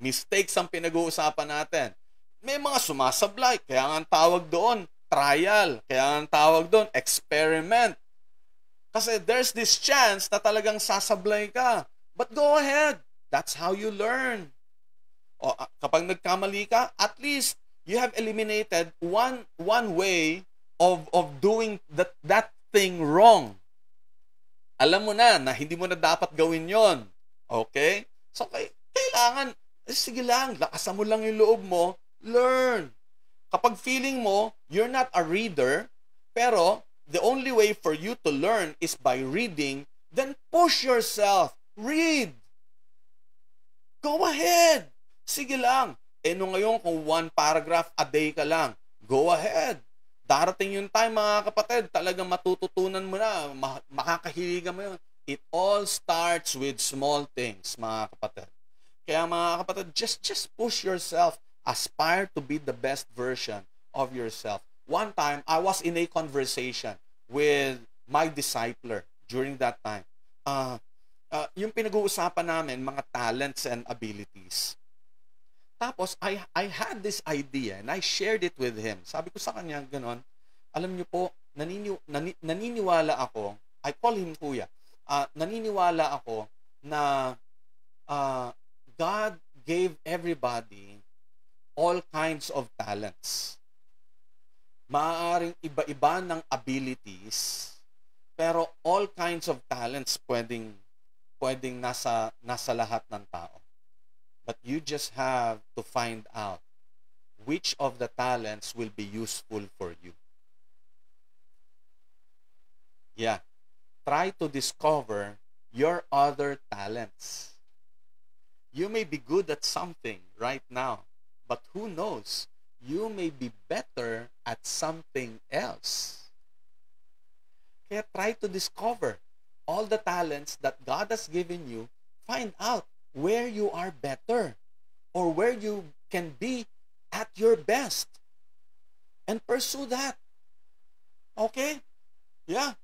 Mistakes ang pinag-uusapan natin. May mga sumasablay, kaya nga ang tawag doon, trial. Kaya nga ang tawag doon, experiment. Kasi there's this chance na talagang sasablay ka. But go ahead. That's how you learn. O, kapag nagkamali ka, at least you have eliminated one way of doing that thing wrong. Alam mo na hindi mo na dapat gawin yon. Okay? So, kailangan, sige lang, lakasan mo lang yung loob mo, learn. Kapag feeling mo, you're not a reader, pero the only way for you to learn is by reading, then push yourself. Read. Go ahead. Sige lang. Eh no ngayon kung one paragraph a day ka lang, go ahead. Darating yung time, mga kapatid, talagang matututunan mo na, makakahiligan mo yun. It all starts with small things, mga kapatid. Kaya mga kapatid, just push yourself. Aspire to be the best version of yourself. One time, I was in a conversation with my discipler during that time. Yung pinag-uusapan namin, mga talents and abilities. Tapos, I had this idea and I shared it with him. Sabi ko sa kanya, ganon, alam niyo po, naniniwala ako, I call him kuya, naniniwala ako na God gave everybody all kinds of talents. Maaaring iba-iba ng abilities, pero all kinds of talents pwedeng nasa lahat ng tao. But you just have to find out which of the talents will be useful for you. Yeah. Try to discover your other talents. You may be good at something right now, but who knows? You may be better at something else. Kaya try to discover all the talents that God has given you. Find out where you are better or where you can be at your best and pursue that. Okay? Yeah.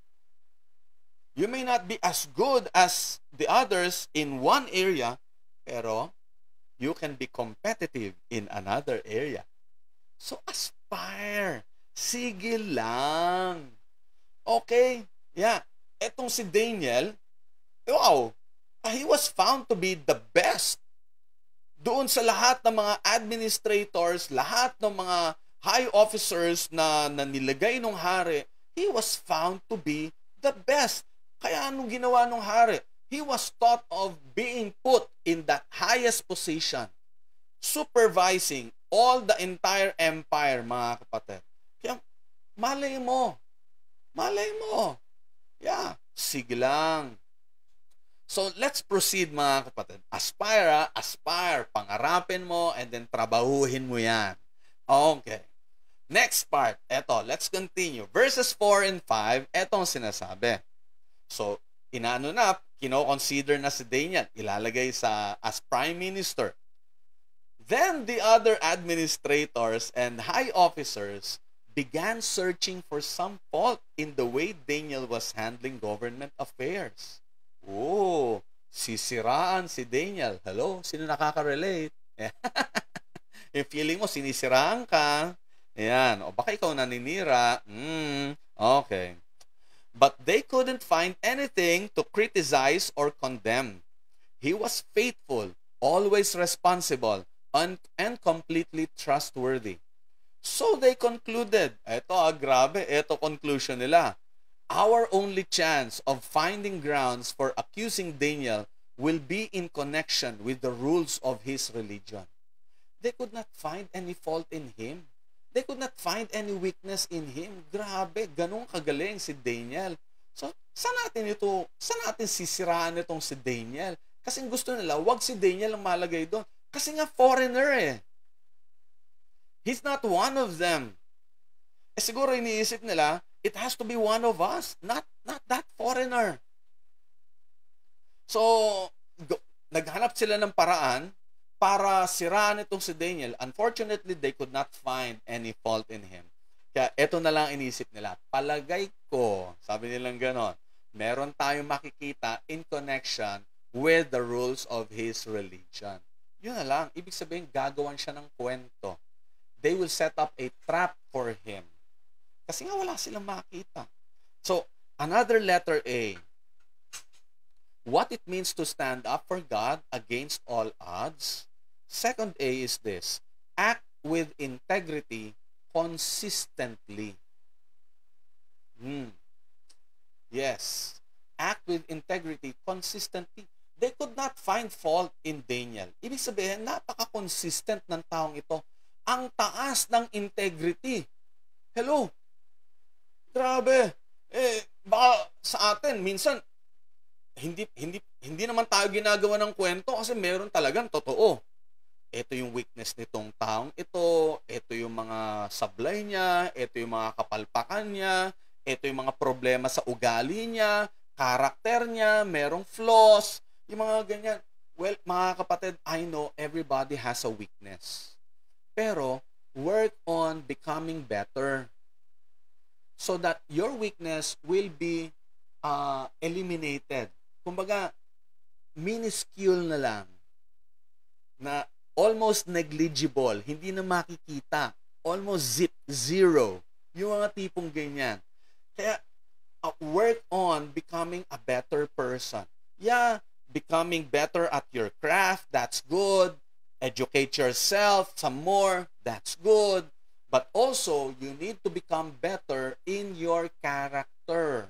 You may not be as good as the others in one area, pero you can be competitive in another area. So aspire. Sige lang. Okay? Yeah. Etong si Daniel, wow, he was found to be the best. Doon sa lahat ng mga administrators, lahat ng mga high officers na nilagay ng hari, he was found to be the best. Kaya anong ginawa ng hari? He was thought of being put in that highest position, supervising all the entire empire, mga kapatid. Kaya malay mo. Yeah, sige lang. So, let's proceed mga kapatid. Aspire, aspire. Pangarapin mo and then trabahuhin mo yan. Okay. Next part. Eto, let's continue. Verses 4 and 5, etong sinasabi. So, kino-consider na si Daniel. Ilalagay as prime minister. Then the other administrators and high officers began searching for some fault in the way Daniel was handling government affairs. Oh, sisiraan si Daniel. Hello, sino nakaka-relate? Yung feeling mo, sinisiraan ka. Ayan, o baka ikaw naninira. Okay. But they couldn't find anything to criticize or condemn. He was faithful, always responsible, and completely trustworthy. So they concluded, grabe, conclusion nila. Our only chance of finding grounds for accusing Daniel will be in connection with the rules of his religion. They could not find any fault in him. They could not find any weakness in him. Grabe, ganun kagaling si Daniel. So, saan natin sisiraan itong si Daniel? Kasi gusto nila, wag si Daniel ang malagay doon. Kasi nga foreigner eh. He's not one of them. Siguro iniisip nila, it has to be one of us, not that foreigner. So, naghanap sila ng paraan para siraan itong si Daniel. Unfortunately, they could not find any fault in him. Kaya ito na lang inisip nila. Palagay ko, sabi nilang ganon, meron tayong makikita in connection with the rules of his religion. Yun na lang. Ibig sabihin, gagawan siya ng kwento. They will set up a trap for him. Kasi nga wala silang makita. So, another letter A. What it means to stand up for God against all odds. Second A is this. Act with integrity consistently. Yes. Act with integrity consistently. They could not find fault in Daniel. Ibig sabihin, napaka-consistent ng taong ito. Ang taas ng integrity. Hello? Grabe. Baka sa atin, minsan, hindi naman tayo ginagawa ng kwento kasi meron talagang totoo. Ito yung weakness nitong taong ito yung mga sablay niya, ito yung mga kapalpakan niya, ito yung mga problema sa ugali niya, karakter niya, merong flaws, yung mga ganyan. Well, mga kapatid, I know everybody has a weakness. Pero, work on becoming better so that your weakness will be eliminated. Kumbaga, minuscule na lang, na almost negligible, hindi na makikita, almost zero, yung mga tipong ganyan. Kaya, work on becoming a better person. Yeah, becoming better at your craft, that's good. Educate yourself some more, that's good. But also, you need to become better in your character.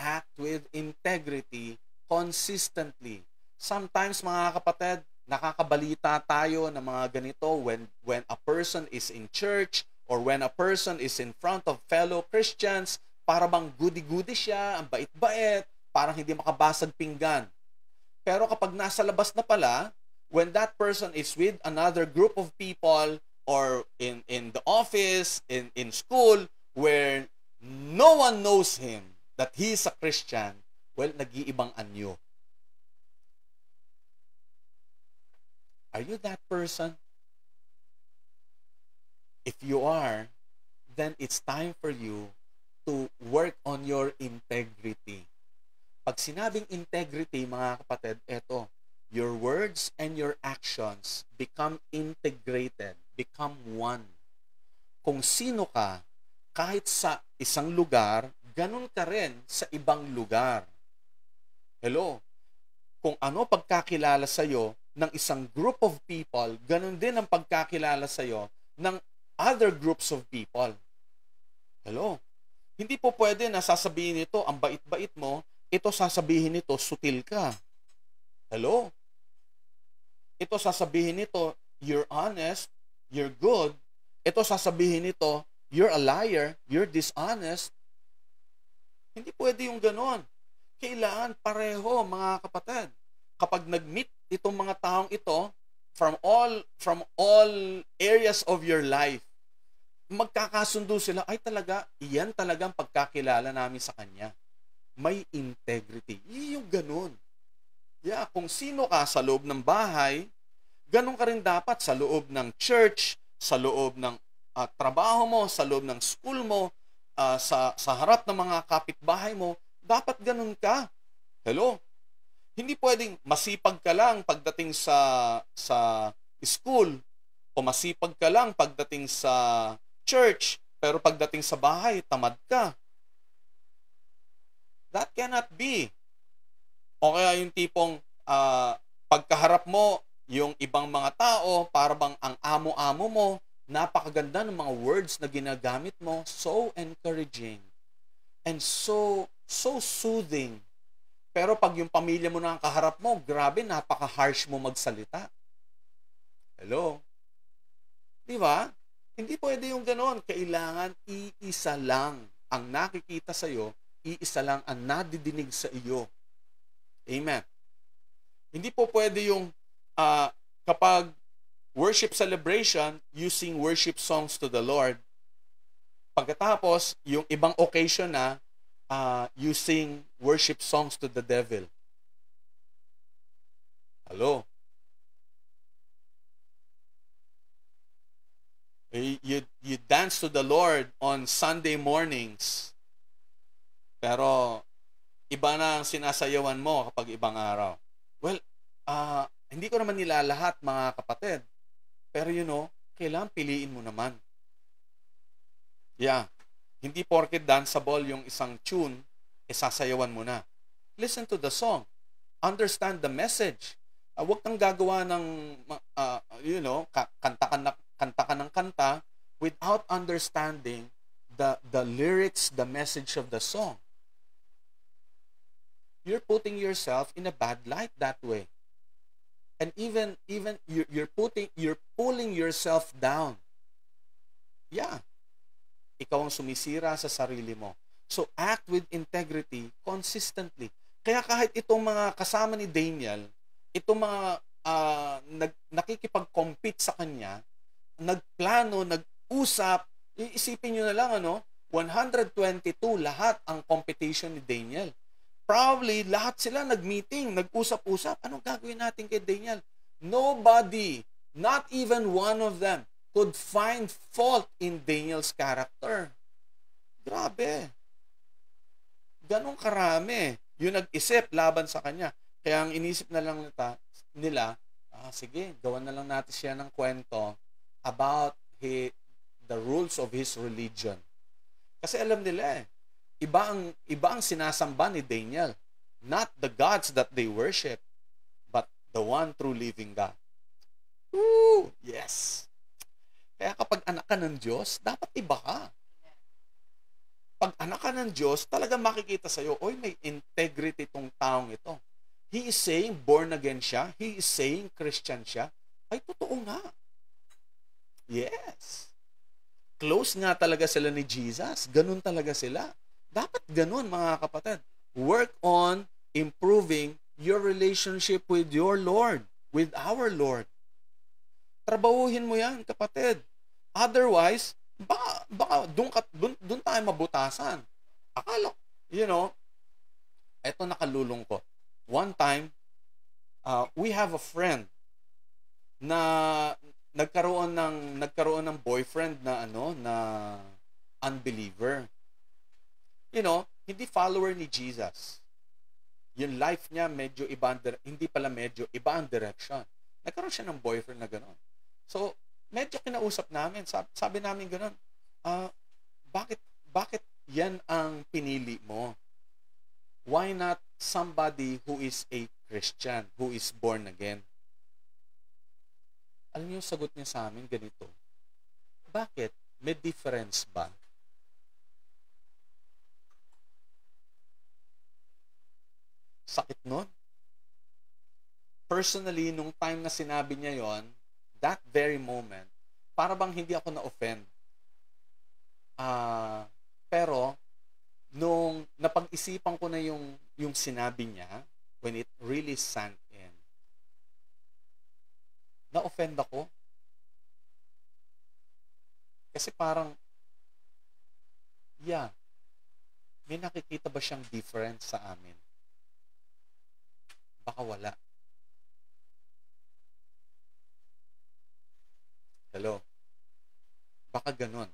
Act with integrity consistently. Sometimes, mga kapatid, nakakabalita tayo ng mga ganito when a person is in church or when a person is in front of fellow Christians, para bang goody-goody siya, ang bait-bait, parang hindi makabasag pinggan. Pero kapag nasa labas na pala, when that person is with another group of people or in the office, in school, where no one knows him that he is a Christian, well, nag-iibang anyo. Are you that person? If you are, then it's time for you to work on your integrity. Pag sinabing integrity, mga kapatid, eto, your words and your actions become integrated, become one. Kung sino ka, kahit sa isang lugar, ganun ka rin sa ibang lugar. Hello? Kung ano pagkakilala sa'yo ng isang group of people, ganun din ang pagkakilala sa'yo ng other groups of people. Hello? Hindi po pwede na sasabihin nito, ang bait-bait mo, ito sasabihin nito, sutil ka. Hello? Ito sasabihin nito, you're honest, you're good. Ito sasabihin nito, you're a liar, you're dishonest. Hindi pwede yung ganon. Kailangan pareho, mga kapatid. Kapag nag-meet itong mga taong ito from all areas of your life, magkakasundo sila, ay talaga, iyan talagang pagkakilala namin sa kanya. May integrity. Yung ganun. Yeah, kung sino ka sa loob ng bahay, ganun ka rin dapat sa loob ng church, sa loob ng trabaho mo, sa loob ng school mo, sa harap ng mga kapitbahay mo, dapat ganun ka. Hello? Hindi pwedeng masipag ka lang pagdating sa school o masipag ka lang pagdating sa church, pero pagdating sa bahay, tamad ka. That cannot be. O kaya yung tipong pagkaharap mo yung ibang mga tao, para bang ang amo-amo mo, napakaganda ng mga words na ginagamit mo, so encouraging and so soothing. Pero pag yung pamilya mo na ang kaharap mo, grabe, napaka-harsh mo magsalita. Hello? Di ba? Hindi pwede yung gano'n. Kailangan iisa lang ang nakikita sa iyo, iisa lang ang nadidinig sa iyo. Amen. Hindi po pwede yung kapag worship celebration, you sing worship songs to the Lord. Pagkatapos, yung ibang occasion na, you sing worship songs to the devil. Hello? You dance to the Lord on Sunday mornings. Pero, iba na ang sinasayawan mo kapag ibang araw. Well, hindi ko naman nila lahat, mga kapatid. Pero kailangan piliin mo naman. Yeah. Hindi porket danceable yung isang tune, sasayawan mo na. Listen to the song. Understand the message. Huwag kang gagawa ng, kanta ka ng kanta without understanding the lyrics, the message of the song. You're putting yourself in a bad light that way. And even you're pulling yourself down. Yeah. Ikaw ang sumisira sa sarili mo. So act with integrity consistently. Kaya kahit itong mga kasama ni Daniel, itong mga nakikipag-compete sa kanya, nagplano, nag-usap, isipin nyo na lang 122 lahat ang competition ni Daniel. Probably, lahat sila nag-meeting, nag-usap-usap. Anong gagawin natin kay Daniel? Nobody, not even one of them, could find fault in Daniel's character. Grabe. Ganong karami. Yung nag-isip laban sa kanya. Kaya ang inisip na lang nila, sige, gawan na lang natin siya ng kwento about the rules of his religion. Kasi alam nila iba ang sinasamba ni Daniel. Not the gods that they worship, but the one true living God. Woo! Yes! Kaya kapag anak ka ng Diyos, dapat iba ka. Pag anak ka ng Diyos, talagang makikita sa'yo, oy, may integrity tong taong ito. He is saying born again siya. He is saying Christian siya. Ay, totoo nga. Yes. Close nga talaga sila ni Jesus. Ganun talaga sila. Dapat ganun, mga kapatid. Work on improving your relationship with your Lord, with our Lord. Trabahuhin mo yan, kapatid. Otherwise, baka doon tayo mabutasan. Akala, eto nakalulungkot. One time, we have a friend na nagkaroon ng boyfriend na na unbeliever. Hindi follower ni Jesus. Yung life niya medyo iba, hindi pala medyo iba ang direction. Nagkaroon siya ng boyfriend na gano'n. So, medyo kinausap namin. Sabi namin gano'n, bakit yan ang pinili mo? Why not somebody who is a Christian, who is born again? Alam niyo, sagot niya sa amin ganito. Bakit? May difference ba? Sakit nun. Personally, nung time na sinabi niya yon, that very moment, para bang hindi ako na-offend. Pero, nung napag-isipan ko na yung yung sinabi niya, when it really sank in, na-offend ako. Kasi parang, yeah, may nakikita ba siyang difference sa amin? Baka wala. Hello? Baka ganun.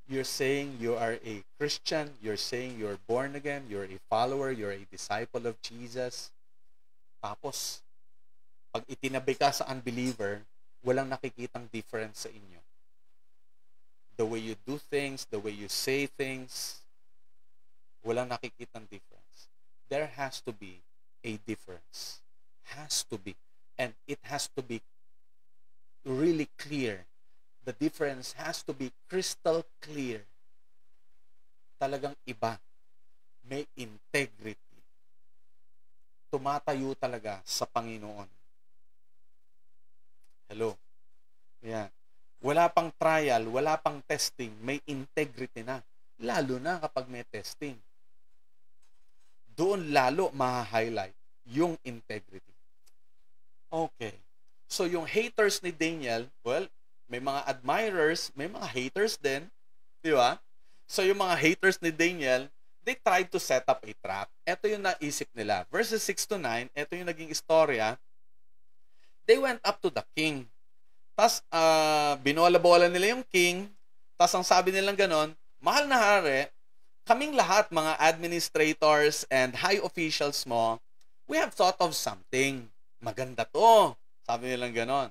You're saying you are a Christian, you're saying you're born again, you're a follower, you're a disciple of Jesus. Tapos, pag itinabi ka sa unbeliever, walang nakikitang difference sa inyo. The way you do things, the way you say things, walang nakikitang difference. There has to be a difference. Has to be. And it has to be really clear. The difference has to be crystal clear. Talagang iba. May integrity. Tumatayo talaga sa Panginoon. Hello? Yeah. Wala pang trial, wala pang testing, may integrity na. Lalo na kapag may testing. Doon lalo ma-highlight yung integrity. Okay. So yung haters ni Daniel, well, may mga admirers, may mga haters din. Di ba? So yung mga haters ni Daniel, they tried to set up a trap. Ito yung naisip nila. Verses 6 to 9, ito yung naging istorya. They went up to the king. Tapos, binola-bola nila yung king. Tapos ang sabi nilang ganon, mahal na hari, kaming lahat, mga administrators and high officials mo, we have thought of something. Maganda to. Sabi nilang ganon.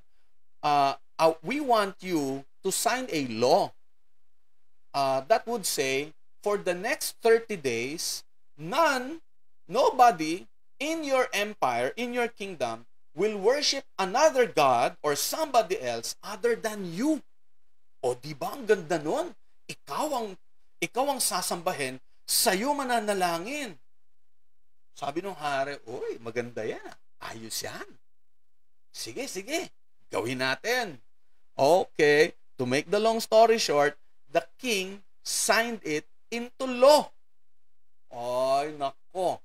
We want you to sign a law that would say, for the next 30 days, nobody in your empire, in your kingdom, will worship another God or somebody else other than you. O di ba ang ganda nun? Ikaw ang sasambahin, sa'yo mananalangin. Sabi nung hari, uy, maganda yan. Ayos yan. Sige, gawin natin. Okay, to make the long story short, the king signed it into law. Ay, nako.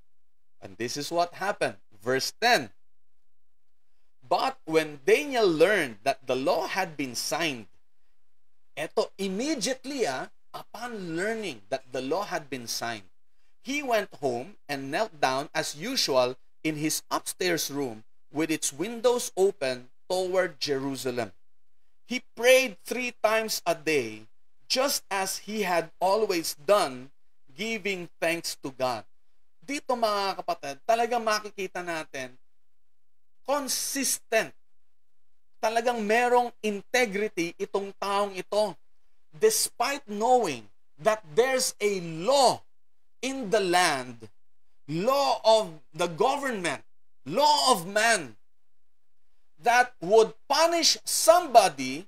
And this is what happened. Verse 10. But when Daniel learned that the law had been signed, eto, immediately, upon learning that the law had been signed, he went home and knelt down as usual in his upstairs room with its windows open toward Jerusalem. He prayed 3 times a day, just as he had always done, giving thanks to God. Dito mga kapatid, talagang makikita natin, consistent. Talagang merong integrity itong taong ito. Despite knowing that there's a law in the land, law of the government, law of man, that would punish somebody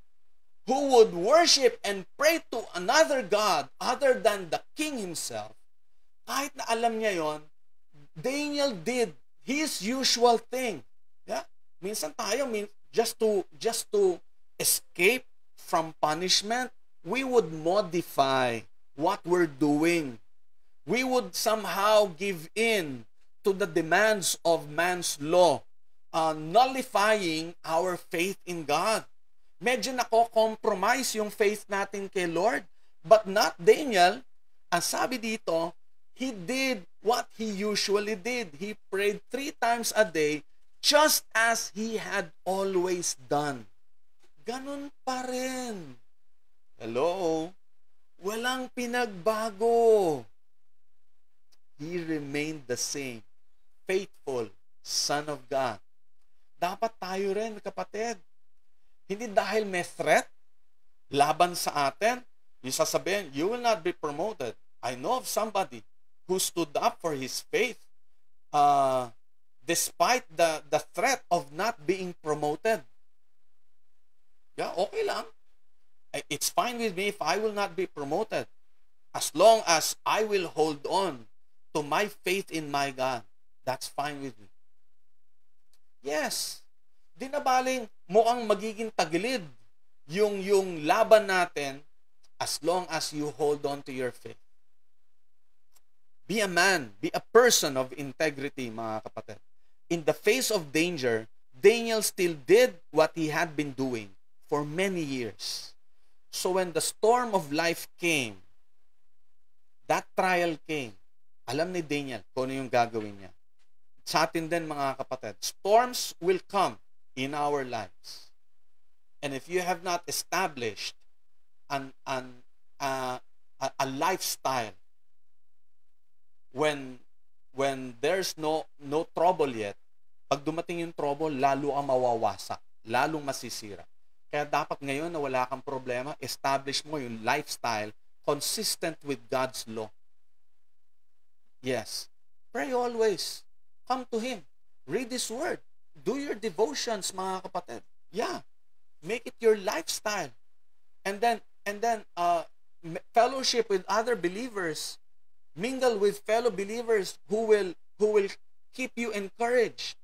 who would worship and pray to another God other than the king himself, kahit na alam niya yon, Daniel did his usual thing. Yeah? Minsan tayo, just to escape from punishment, we would modify what we're doing. We would somehow give in to the demands of man's law, nullifying our faith in God. Medyo nako-compromise yung faith natin kay Lord. But not Daniel. Ang sabi dito, he did what he usually did. He prayed 3 times a day, just as he had always done. Ganun pa rin. Hello? Walang pinagbago. He remained the same, faithful Son of God. Dapat tayo rin, kapatid. Hindi dahil may threat laban sa atin, yung sasabihin, you will not be promoted. I know of somebody who stood up for his faith despite the threat of not being promoted. Yeah, okay lang. It's fine with me if I will not be promoted. As long as I will hold on to my faith in my God, that's fine with me. Yes, di na baling mukhang magiging tagilid yung laban natin as long as you hold on to your faith. Be a man, be a person of integrity, mga kapatid. In the face of danger, Daniel still did what he had been doing for many years. So when the storm of life came, that trial came, alam ni Daniel kung ano yung gagawin niya. Sa atin din, mga kapatid, storms will come in our lives. And if you have not established a lifestyle when there's no trouble yet, pag dumating yung trouble, lalo ang mawawasak, lalong masisira. Kaya dapat ngayon na wala kang problema, establish mo yung lifestyle consistent with God's law. Yes. Pray always. Come to Him. Read His Word. Do your devotions, mga kapatid. Yeah. Make it your lifestyle. And then fellowship with other believers. Mingle with fellow believers who will keep you encouraged.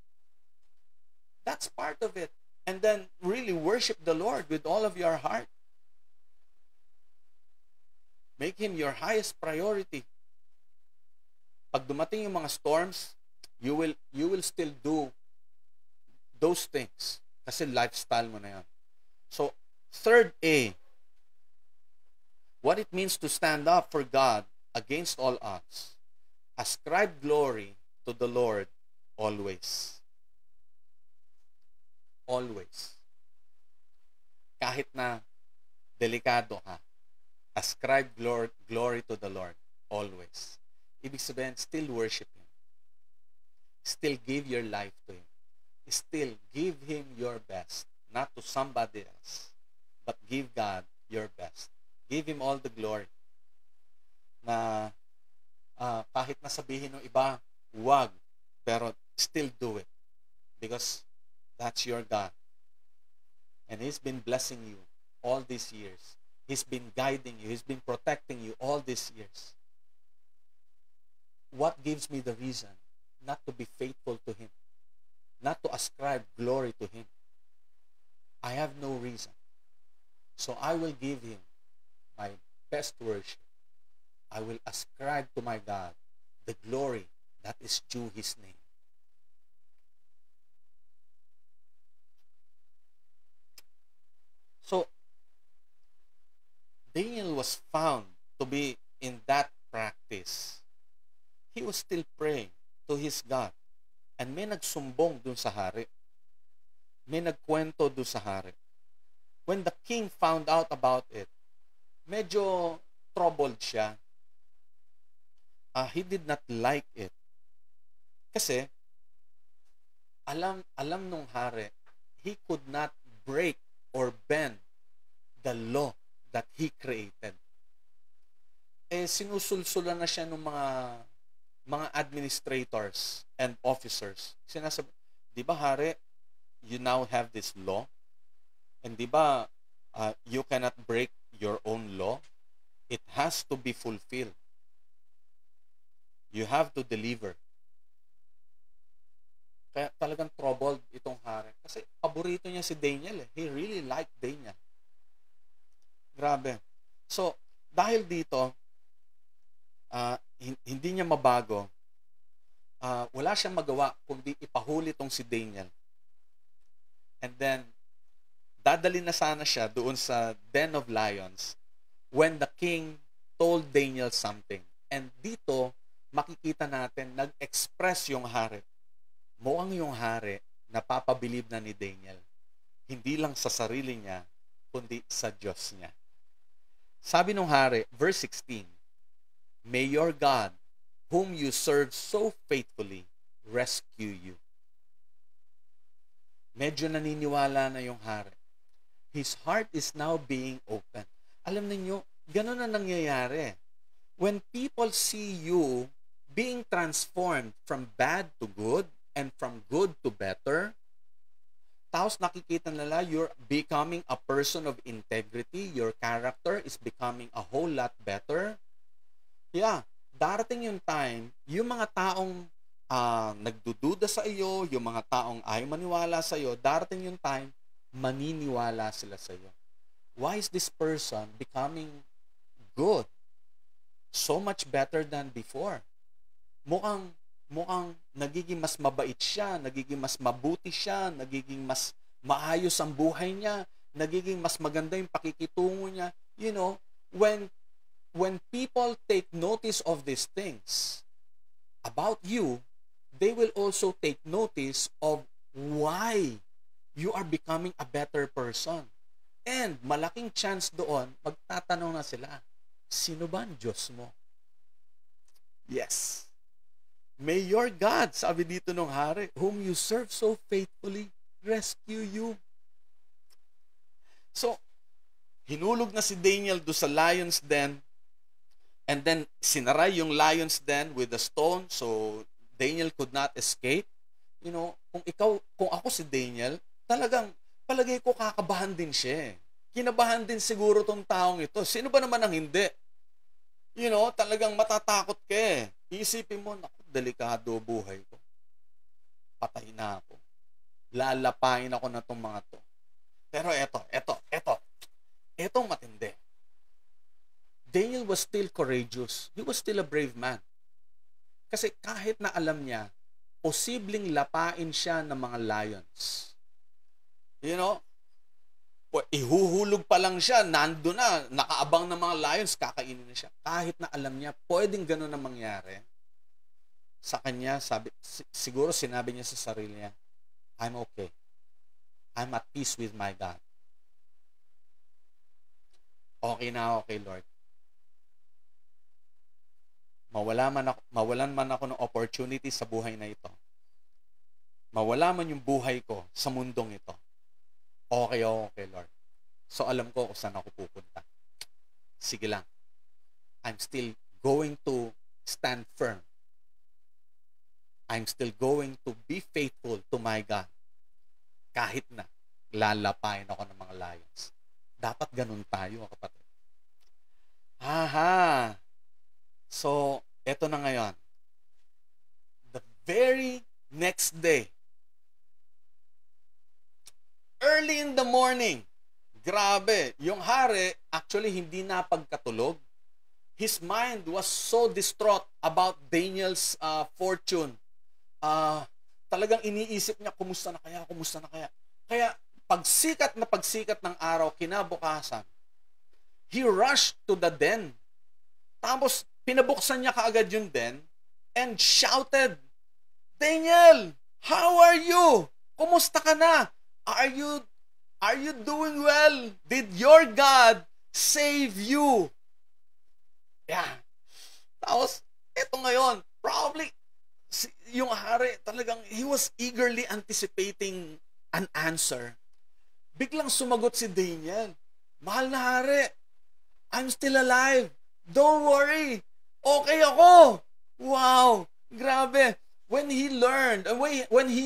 That's part of it. And then really worship the Lord with all of your heart. Make Him your highest priority. Pag dumating yung mga storms, you will still do those things. Kasi lifestyle mo na yan. So, third A, what it means to stand up for God against all odds. Ascribe glory to the Lord always. Always. Kahit na delikado ka, ascribe glory to the Lord always. Ibig sabihin, still worship Him. Still give your life to Him. Still give Him your best. Not to somebody else, but give God your best. Give Him all the glory. Na kahit nasabihin ng iba, wag, pero still do it. Because that's your God. And He's been blessing you all these years. He's been guiding you. He's been protecting you all these years. What gives me the reason not to be faithful to Him? Not to ascribe glory to Him? I have no reason. So I will give Him my best worship. I will ascribe to my God the glory that is due His name. So, Daniel was found to be in that practice. He was still praying to his God. And may nagsumbong dun sa hari. May nagkwento dun sa hari. When the king found out about it, medyo troubled siya. He did not like it. Kasi, alam nung hari, he could not break or bend the law that he created. Sinusulsulan na siya ng mga administrators and officers. Sinasabi, di ba hari, you now have this law? And di ba you cannot break your own law? It has to be fulfilled. You have to deliver. Kaya talagang troubled itong hari. Kasi paborito niya si Daniel. He really liked Daniel. Grabe. So, dahil dito, hindi niya mabago, wala siyang magawa kundi ipahuli itong si Daniel. And then, dadali na sana siya doon sa den of lions when the king told Daniel something. And dito, makikita natin, nag-express yung hari. Mukhang yung hari, napapabilib na ni Daniel. Hindi lang sa sarili niya, kundi sa Diyos niya. Sabi nung hari, verse 16, May your God, whom you serve so faithfully, rescue you. Medyo naniniwala na yung hari. His heart is now being open. Alam niyo, ganun na nangyayari. When people see you being transformed from bad to good, and from good to better, tapos nakikita nila you're becoming a person of integrity, your character is becoming a whole lot better. Yeah, darating yung time, yung mga taong nagdududa sa iyo, yung mga taong ayaw maniwala sa iyo, darating yung time, maniniwala sila sa iyo. Why is this person becoming good? So much better than before. mukhang nagiging mas mabait siya, nagiging mas mabuti siya, nagiging mas maayos ang buhay niya, nagiging mas maganda yung pakikitungo niya. You know, when people take notice of these things about you, they will also take notice of why you are becoming a better person. And malaking chance doon, magtatanong na sila, sino ba ang Diyos mo? Yes. May your God, sabi dito ng hari, whom you serve so faithfully, rescue you. So, hinulog na si Daniel do sa lion's den, and then sinaray yung lion's den with a stone, so Daniel could not escape. You know, kung ako si Daniel, talagang palagay ko kakabahan din siya. Kinabahan din siguro tong taong ito. Sino ba naman ang hindi? You know, talagang matatakot ka eh. Isipin mo, naku, delikado buhay ko. Patay na ako. Lalapain ako na tong mga to. Pero etong matindi. Daniel was still courageous. He was still a brave man. Kasi kahit na alam niya, posibleng lapain siya ng mga lions. You know, ihuhulog pa lang siya, nando na, nakaabang ng mga lions, kakainin na siya. Kahit na alam niya, pwedeng gano'n na mangyari. Sa kanya, siguro sinabi niya sa sarili niya, I'm okay. I'm at peace with my God. Okay na ako kay Lord. Mawalan man ako ng opportunity sa buhay na ito. Mawala man yung buhay ko sa mundong ito. Okay ako kay Lord. So alam ko kung saan ako pupunta. Sige lang. I'm still going to stand firm. I'm still going to be faithful to my God. Kahit na lalapain ako ng mga lions. Dapat ganun tayo, kapatid. Aha! So, eto na ngayon. The very next day, early in the morning, grabe, yung hari actually hindi napagkatulog. His mind was so distraught about Daniel's fortune. Talagang iniisip niya, kumusta na kaya? Kaya, pagsikat ng araw, kinabukasan, he rushed to the den. Tapos, pinabuksan niya kaagad yung den and shouted, Daniel, how are you? Kumusta ka na? Are you doing well? Did your God save you? Yeah. Tapos, ito ngayon, probably, yung hari, talagang, he was eagerly anticipating an answer. Biglang sumagot si Daniel, mahal na hari, I'm still alive. Don't worry. Okay ako. Wow. Grabe. When he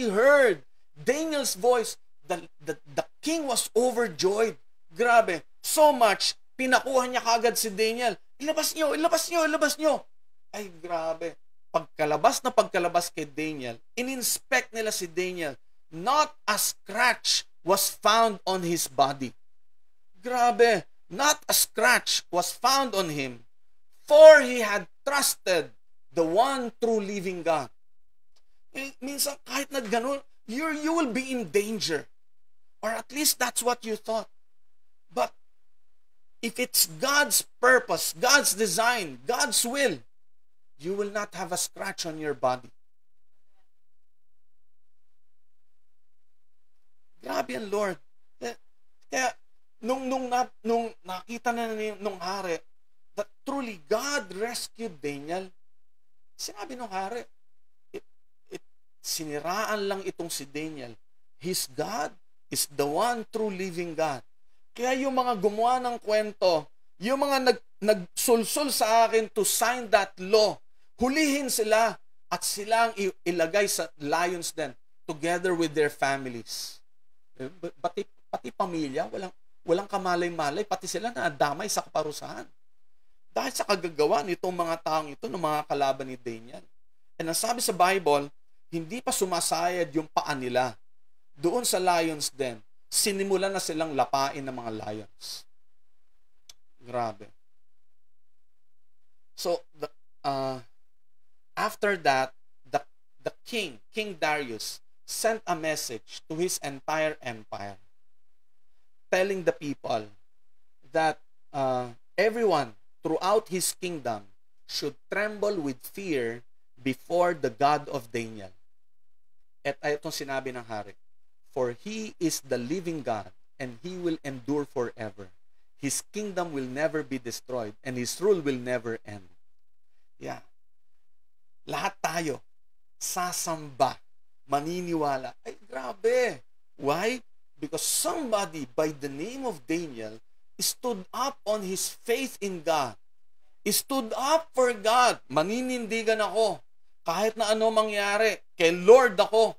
heard Daniel's voice, the king was overjoyed. Grabe. So much, pinakuha niya kagad si Daniel. Ilabas nyo. Ay, grabe. Pagkalabas kay Daniel, in-inspect nila si Daniel. Not a scratch was found on his body. Grabe. Not a scratch was found on him. For he had trusted the one true living God. Minsan, kahit na ganun, you will be in danger. Or at least that's what you thought. But if it's God's purpose, God's design, God's will, you will not have a scratch on your body. Grabe ang Lord. Kaya, nung nakita na nung hari, that truly God rescued Daniel, sinabi nung hari, siniraan lang itong si Daniel. His God is the one true living God. Kaya yung mga gumawa ng kwento, yung mga nagsulsul sa akin to sign that law, hulihin sila at silang ilagay sa lions den together with their families. Pati pamilya, walang kamalay-malay, pati sila nadamay sa kaparusahan. Dahil sa kagagawa nitong mga taong ito, ng mga kalaban ni Daniel. And ang sabi sa Bible, hindi pa sumasayad yung paa nila. Doon sa lions den, sinimulan na silang lapain ng mga lions. Grabe. So, after that, the king, King Darius, sent a message to his entire empire, telling the people that everyone throughout his kingdom should tremble with fear before the God of Daniel. At itong sinabi ng hari, for he is the living God, and he will endure forever. His kingdom will never be destroyed, and his rule will never end. Yeah. Lahat tayo sasamba, maniniwala. Ay, grabe. Why? Because somebody by the name of Daniel stood up on his faith in God. Stood up for God. Maninindigan ako. Kahit na ano mangyari, kay Lord ako.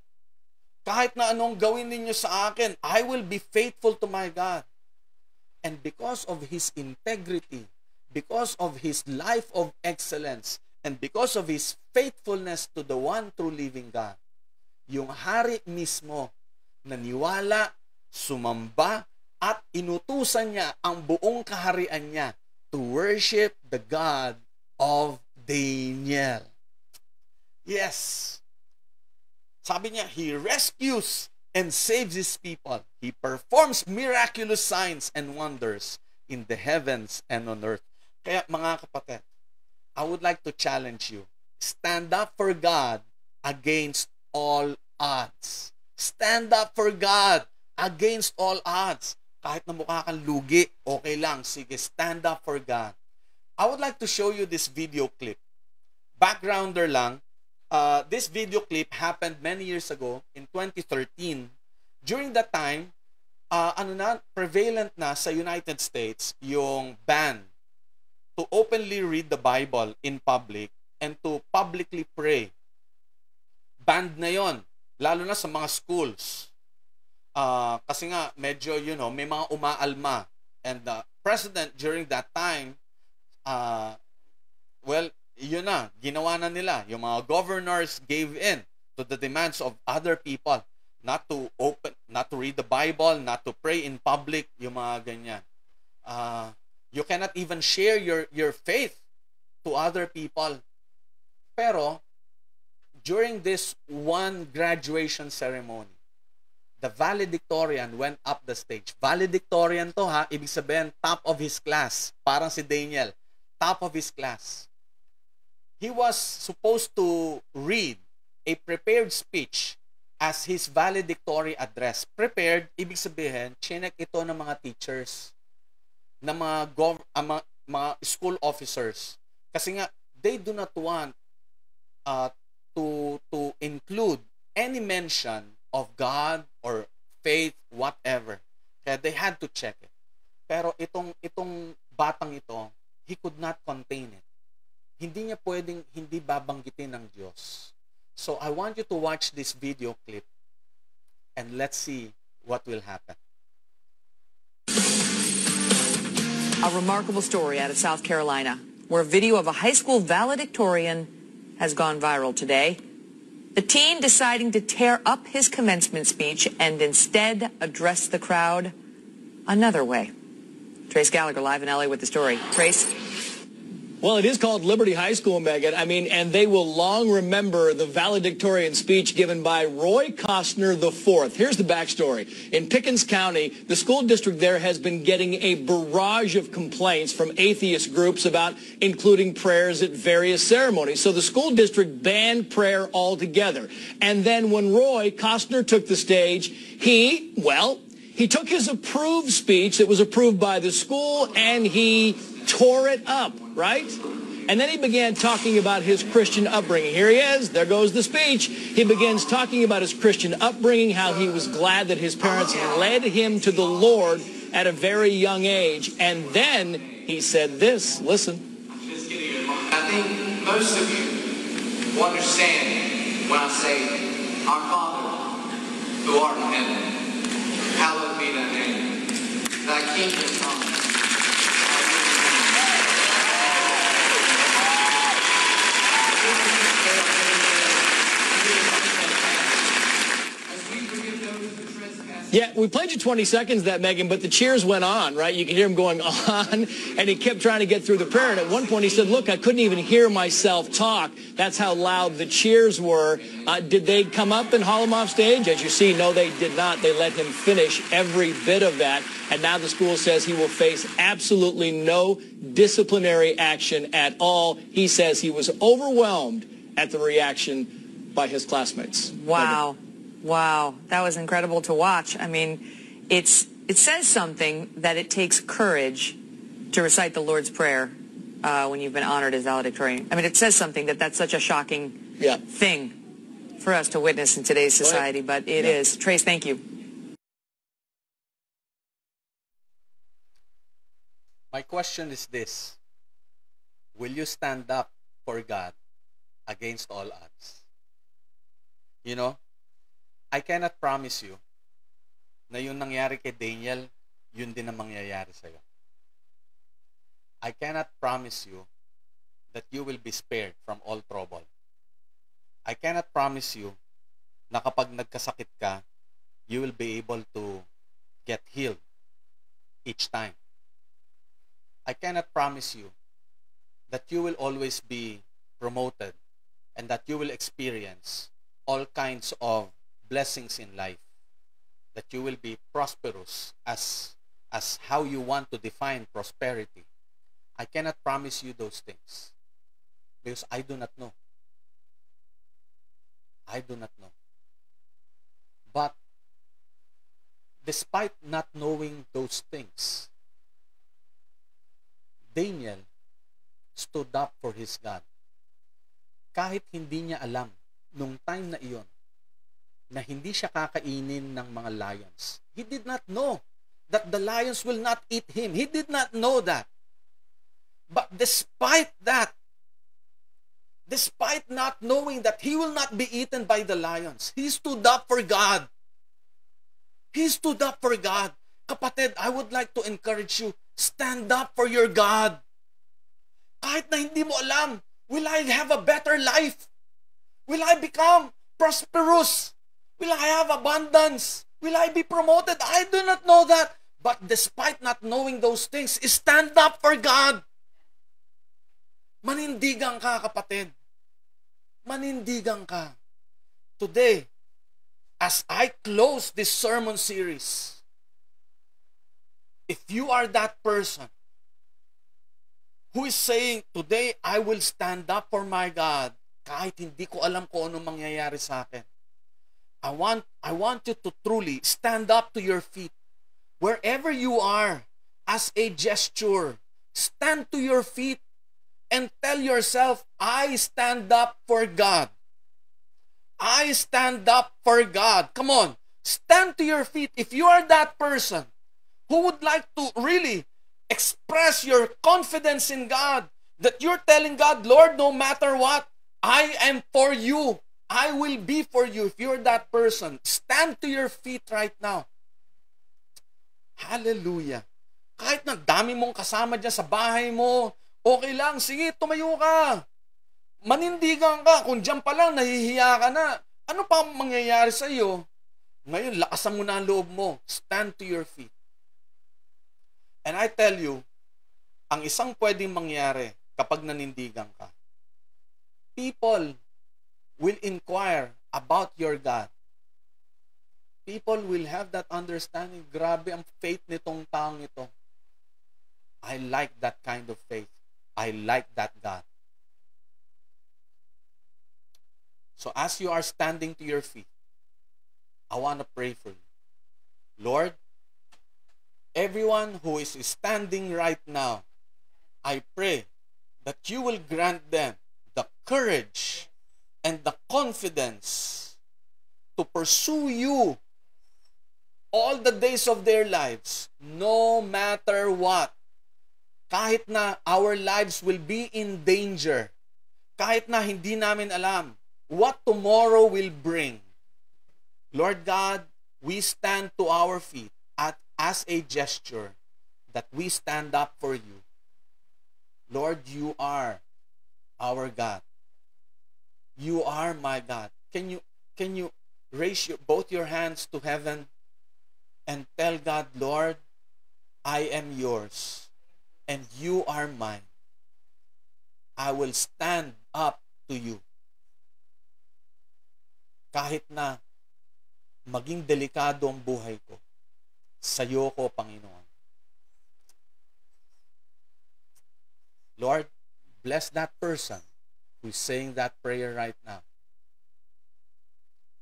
Kahit na anong gawin ninyo sa akin, I will be faithful to my God. And because of his integrity, because of his life of excellence, and because of his faithfulness to the one true living God, yung hari mismo naniwala, sumamba, at inutusan niya ang buong kaharian niya to worship the God of Daniel. Yes. Sabi niya, he rescues and saves his people. He performs miraculous signs and wonders in the heavens and on earth. Kaya mga kapatid, I would like to challenge you. Stand up for God against all odds. Stand up for God against all odds. Kahit na mukha kang lugi, okay lang. Sige, stand up for God. I would like to show you this video clip. Backgrounder lang. This video clip happened many years ago in 2013. During that time, prevalent na sa United States yung ban to openly read the Bible in public and to publicly pray. Banned na yon, lalo na sa mga schools. Kasi nga, medyo, may mga umaalma. And the president during that time, yun na, ginawa na nila. Yung mga governors gave in to the demands of other people not to read the Bible, not to pray in public, yung mga ganyan. You cannot even share your faith to other people. Pero, during this one graduation ceremony, the valedictorian went up the stage. Valedictorian to ha, ibig sabihin, top of his class. Parang si Daniel, top of his class. He was supposed to read a prepared speech as his valedictory address. Prepared, ibig sabihin, chinek ito ng mga teachers, ng mga school officers. Kasi nga, they do not want to include any mention of God or faith, whatever. Kaya they had to check it. Pero itong batang ito, he could not contain it. Hindi niya pwedeng hindi babanggitin ng Diyos. So I want you to watch this video clip and let's see what will happen. A remarkable story out of South Carolina, where a video of a high school valedictorian has gone viral today. The teen deciding to tear up his commencement speech and instead address the crowd another way. Trace Gallagher live in LA with the story. Trace? Well, it is called Liberty High School, Megan. And they will long remember the valedictorian speech given by Roy Costner IV. Here's the backstory. In Pickens County, the school district there has been getting a barrage of complaints from atheist groups about including prayers at various ceremonies. So the school district banned prayer altogether. And then when Roy Costner took the stage, he took his approved speech that was approved by the school and he tore it up, right? And then he began talking about his Christian upbringing. Here he is. There goes the speech. He begins talking about his Christian upbringing, how he was glad that his parents led him to the Lord at a very young age. And then he said this. Listen. Just kidding. I think most of you will understand when I say, Our Father, who art in heaven, hallowed be thy name. Thy kingdom come. As we forgive those who trespass Yeah, we played you 20 seconds of that, Megan, but the cheers went on, right? You could hear him going on, and he kept trying to get through the prayer. And at one point he said, look, I couldn't even hear myself talk. That's how loud the cheers were. Did they come up and haul him off stage? As you see, no, they did not. They let him finish every bit of that. And now the school says he will face absolutely no disciplinary action at all. He says he was overwhelmed at the reaction by his classmates. Wow. Wow, that was incredible to watch. I mean, it says something that it takes courage to recite the Lord's Prayer when you've been honored as valedictorian. I mean, it says something that's such a shocking thing for us to witness in today's society, but it is. Trace, thank you. My question is this. Will you stand up for God against all odds? You know, I cannot promise you na yung nangyari kay Daniel, yun din ang mangyayari sa'yo. I cannot promise you that you will be spared from all trouble. I cannot promise you na kapag nagkasakit ka, you will be able to get healed each time. I cannot promise you that you will always be promoted and that you will experience all kinds of blessings in life, that you will be prosperous as how you want to define prosperity. I cannot promise you those things because I do not know. I do not know. But despite not knowing those things, Daniel stood up for his God. Kahit hindi niya alam nung time na iyon na hindi siya kakainin ng mga lions. He did not know that the lions will not eat him. He did not know that. But despite that, despite not knowing that he will not be eaten by the lions, he stood up for God. He stood up for God. Kapatid, I would like to encourage you, stand up for your God. Kahit na hindi mo alam, will I have a better life? Will I become prosperous? Will I have abundance? Will I be promoted? I do not know that. But despite not knowing those things, stand up for God. Manindigan ka, kapatid. Manindigan ka. Today, as I close this sermon series, if you are that person who is saying, today I will stand up for my God, kahit hindi ko alam kung ano mangyayari sa akin, I want you to truly stand up to your feet. Wherever you are, as a gesture, stand to your feet and tell yourself, I stand up for God. I stand up for God. Come on, stand to your feet. If you are that person who would like to really express your confidence in God, that you're telling God, Lord, no matter what, I am for you. I will be for you. If you're that person, stand to your feet right now. Hallelujah. Kahit na dami mong kasama dyan sa bahay mo, okay lang, sige, tumayo ka. Manindigan ka. Kung dyan pa lang, nahihiya ka na. Ano pa mangyayari sa iyo? Ngayon, lakasan mo na ang loob mo. Stand to your feet. And I tell you, ang isang pwedeng mangyari kapag nanindigan ka, people will inquire about your God. People will have that understanding. Grabe ang faith nitong taong ito. I like that kind of faith. I like that God. So as you are standing to your feet, I want to pray for you. Lord, everyone who is standing right now, I pray that you will grant them the courage and the confidence to pursue you all the days of their lives, no matter what. Kahit na our lives will be in danger, kahit na hindi namin alam what tomorrow will bring. Lord God, we stand to our feet as a gesture that we stand up for you. Lord, you are our God. You are my God. Can you raise both your hands to heaven? and tell God, Lord, I am yours and you are mine. I will stand up to you. Kahit na maging delikado ang buhay ko, sa'yo ko, Panginoon. Lord, bless that person who is saying that prayer right now.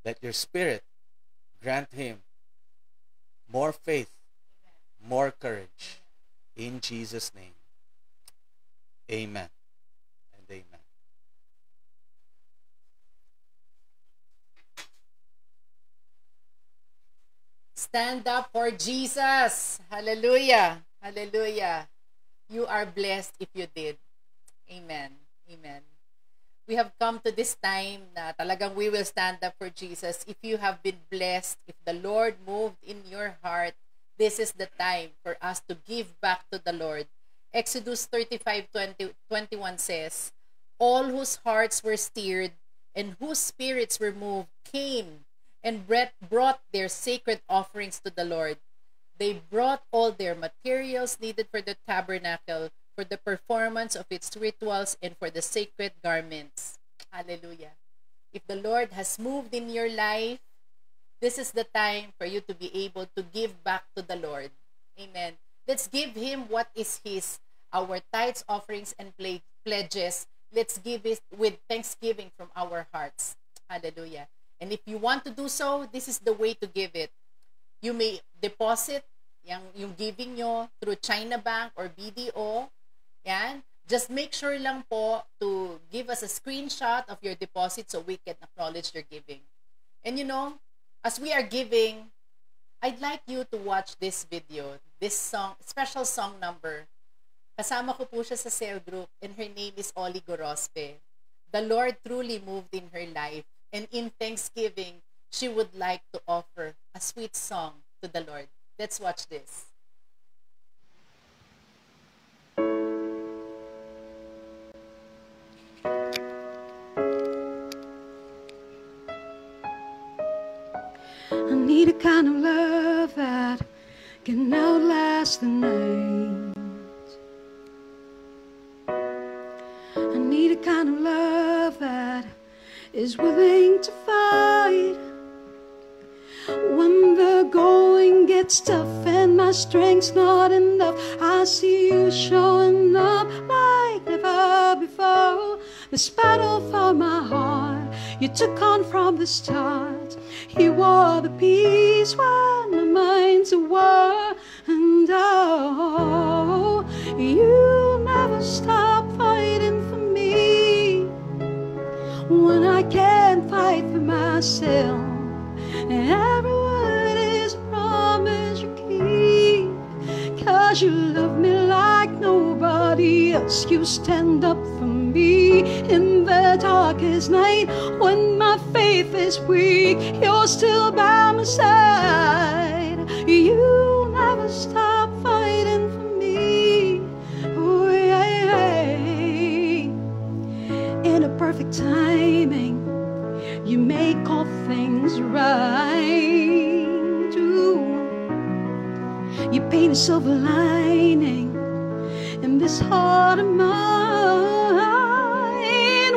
Let your Spirit grant him more faith, more courage. In Jesus' name, amen and amen. Stand up for Jesus. Hallelujah. Hallelujah. You are blessed if you did. Amen. Amen. We have come to this time na talagang we will stand up for Jesus. If you have been blessed, if the Lord moved in your heart, this is the time for us to give back to the Lord. Exodus 35:21 says, all whose hearts were stirred and whose spirits were moved came and brought their sacred offerings to the Lord. They brought all their materials needed for the tabernacle, for the performance of its rituals, and for the sacred garments. Hallelujah. If the Lord has moved in your life, this is the time for you to be able to give back to the Lord. Amen. Let's give Him what is His, our tithes, offerings, and pledges. Let's give it with thanksgiving from our hearts. Hallelujah. And if you want to do so, this is the way to give it. You may deposit yung giving nyo through China Bank or BDO. Yan. Just make sure lang po to give us a screenshot of your deposit so we can acknowledge your giving. And you know, as we are giving, I'd like you to watch this video, this song, special song number. Kasama ko po siya sa cell group and her name is Oli Gorospe. The Lord truly moved in her life, and in thanksgiving, she would like to offer a sweet song to the Lord. Let's watch this. I need a kind of love that can outlast the night. I need a kind of love that is willing to fight when the going gets tough and my strength's not enough. I see you showing up like never before. This battle for my heart you took on from the start. You are the peace when my mind's at war. And oh, you never stop fighting for me when I can't fight for myself. And every word is a promise you keep, 'cause you love me like nobody else. You stand up for me in the darkest night when my faith is weak. You're still by my side. You never stop fighting for me. Oh, yeah. In a perfect timing, you make all things right. Ooh. You paint a silver lining in this heart of mine.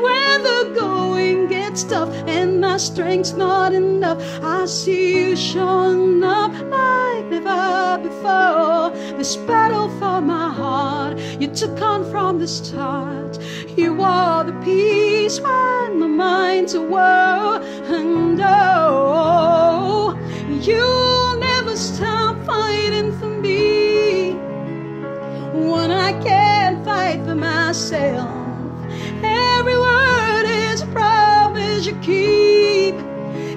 When the going gets tough and my strength's not enough, I see you showing up like never before. This battle for my heart you took on from the start. You are the peace when my mind's at war. And oh, you'll never stop fighting for me when I can't fight for myself. Every word is a promise you keep,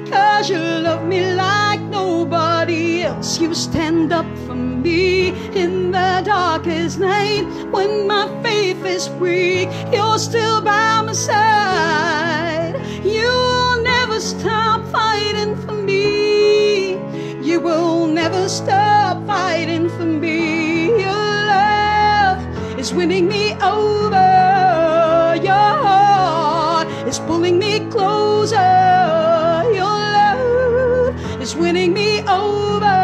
'cause you love me like nobody else. You stand up for me in the darkest night when my faith is weak. You're still by my side. You'll never stop fighting for me. You will never stop fighting for me. Your love is winning me over. Your heart is pulling me closer. Your love is winning me over.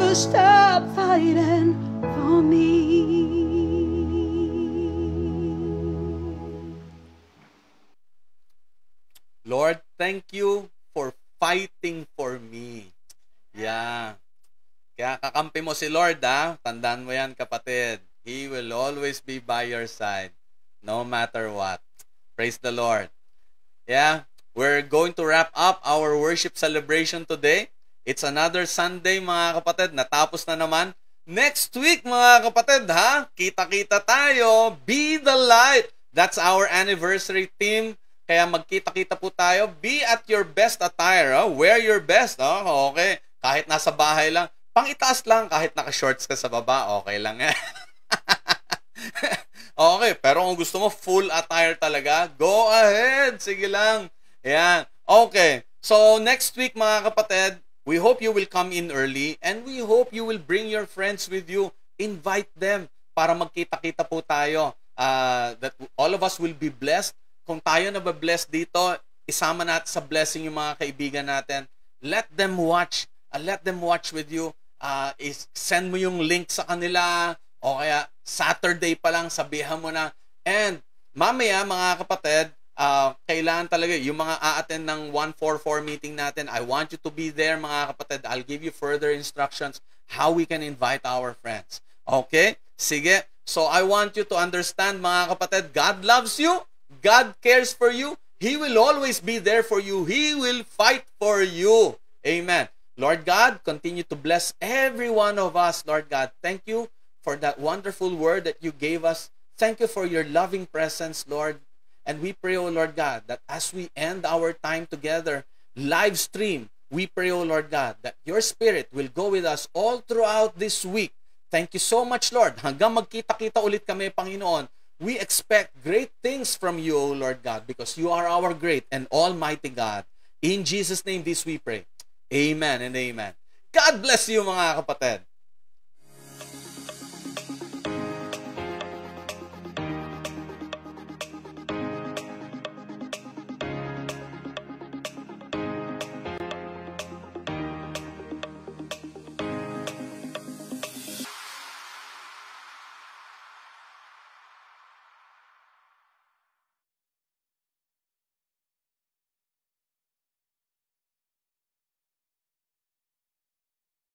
never stop fighting for me. Lord, thank you for fighting for me. Yeah. Kaya kakampi mo si Lord, ha? Tandaan mo yan, kapatid. He will always be by your side, no matter what. Praise the Lord. Yeah, we're going to wrap up our worship celebration today. It's another Sunday, mga kapatid. Natapos na naman. Next week, mga kapatid, ha? Kita-kita tayo. Be the light. That's our anniversary theme. Kaya magkita-kita po tayo. Be at your best attire. Oh. Wear your best. Oh. Okay. Kahit nasa bahay lang. Pang-itaas lang. Kahit naka-shorts ka sa baba. Okay lang yan. Okay. Pero kung gusto mo full attire talaga, go ahead. Sige lang. Ayan. Okay. So, next week mga kapatid, we hope you will come in early and we hope you will bring your friends with you. Invite them para magkita-kita po tayo. That all of us will be blessed. Kung tayo na ba-bless dito, isama natin sa blessing yung mga kaibigan natin. Let them watch. Let them watch with you. Send mo yung link sa kanila. O kaya Saturday pa lang, sabihan mo na. And mamaya, mga kapatid, kailangan talaga yung mga a-attend ng 144 meeting natin. I want you to be there, mga kapatid. I'll give you further instructions how we can invite our friends. Okay? Sige. So I want you to understand, mga kapatid, God loves you. God cares for you. He will always be there for you. He will fight for you. Amen. Lord God, continue to bless every one of us. Lord God, thank you for that wonderful word that you gave us. Thank you for your loving presence, Lord. And we pray, O Lord God, that as we end our time together, live stream, we pray, O Lord God, that your Spirit will go with us all throughout this week. Thank you so much, Lord. Hanggang magkita-kita ulit kami, Panginoon, we expect great things from you, O Lord God, because you are our great and almighty God. In Jesus' name, this we pray. Amen and amen. God bless you, mga kapatid.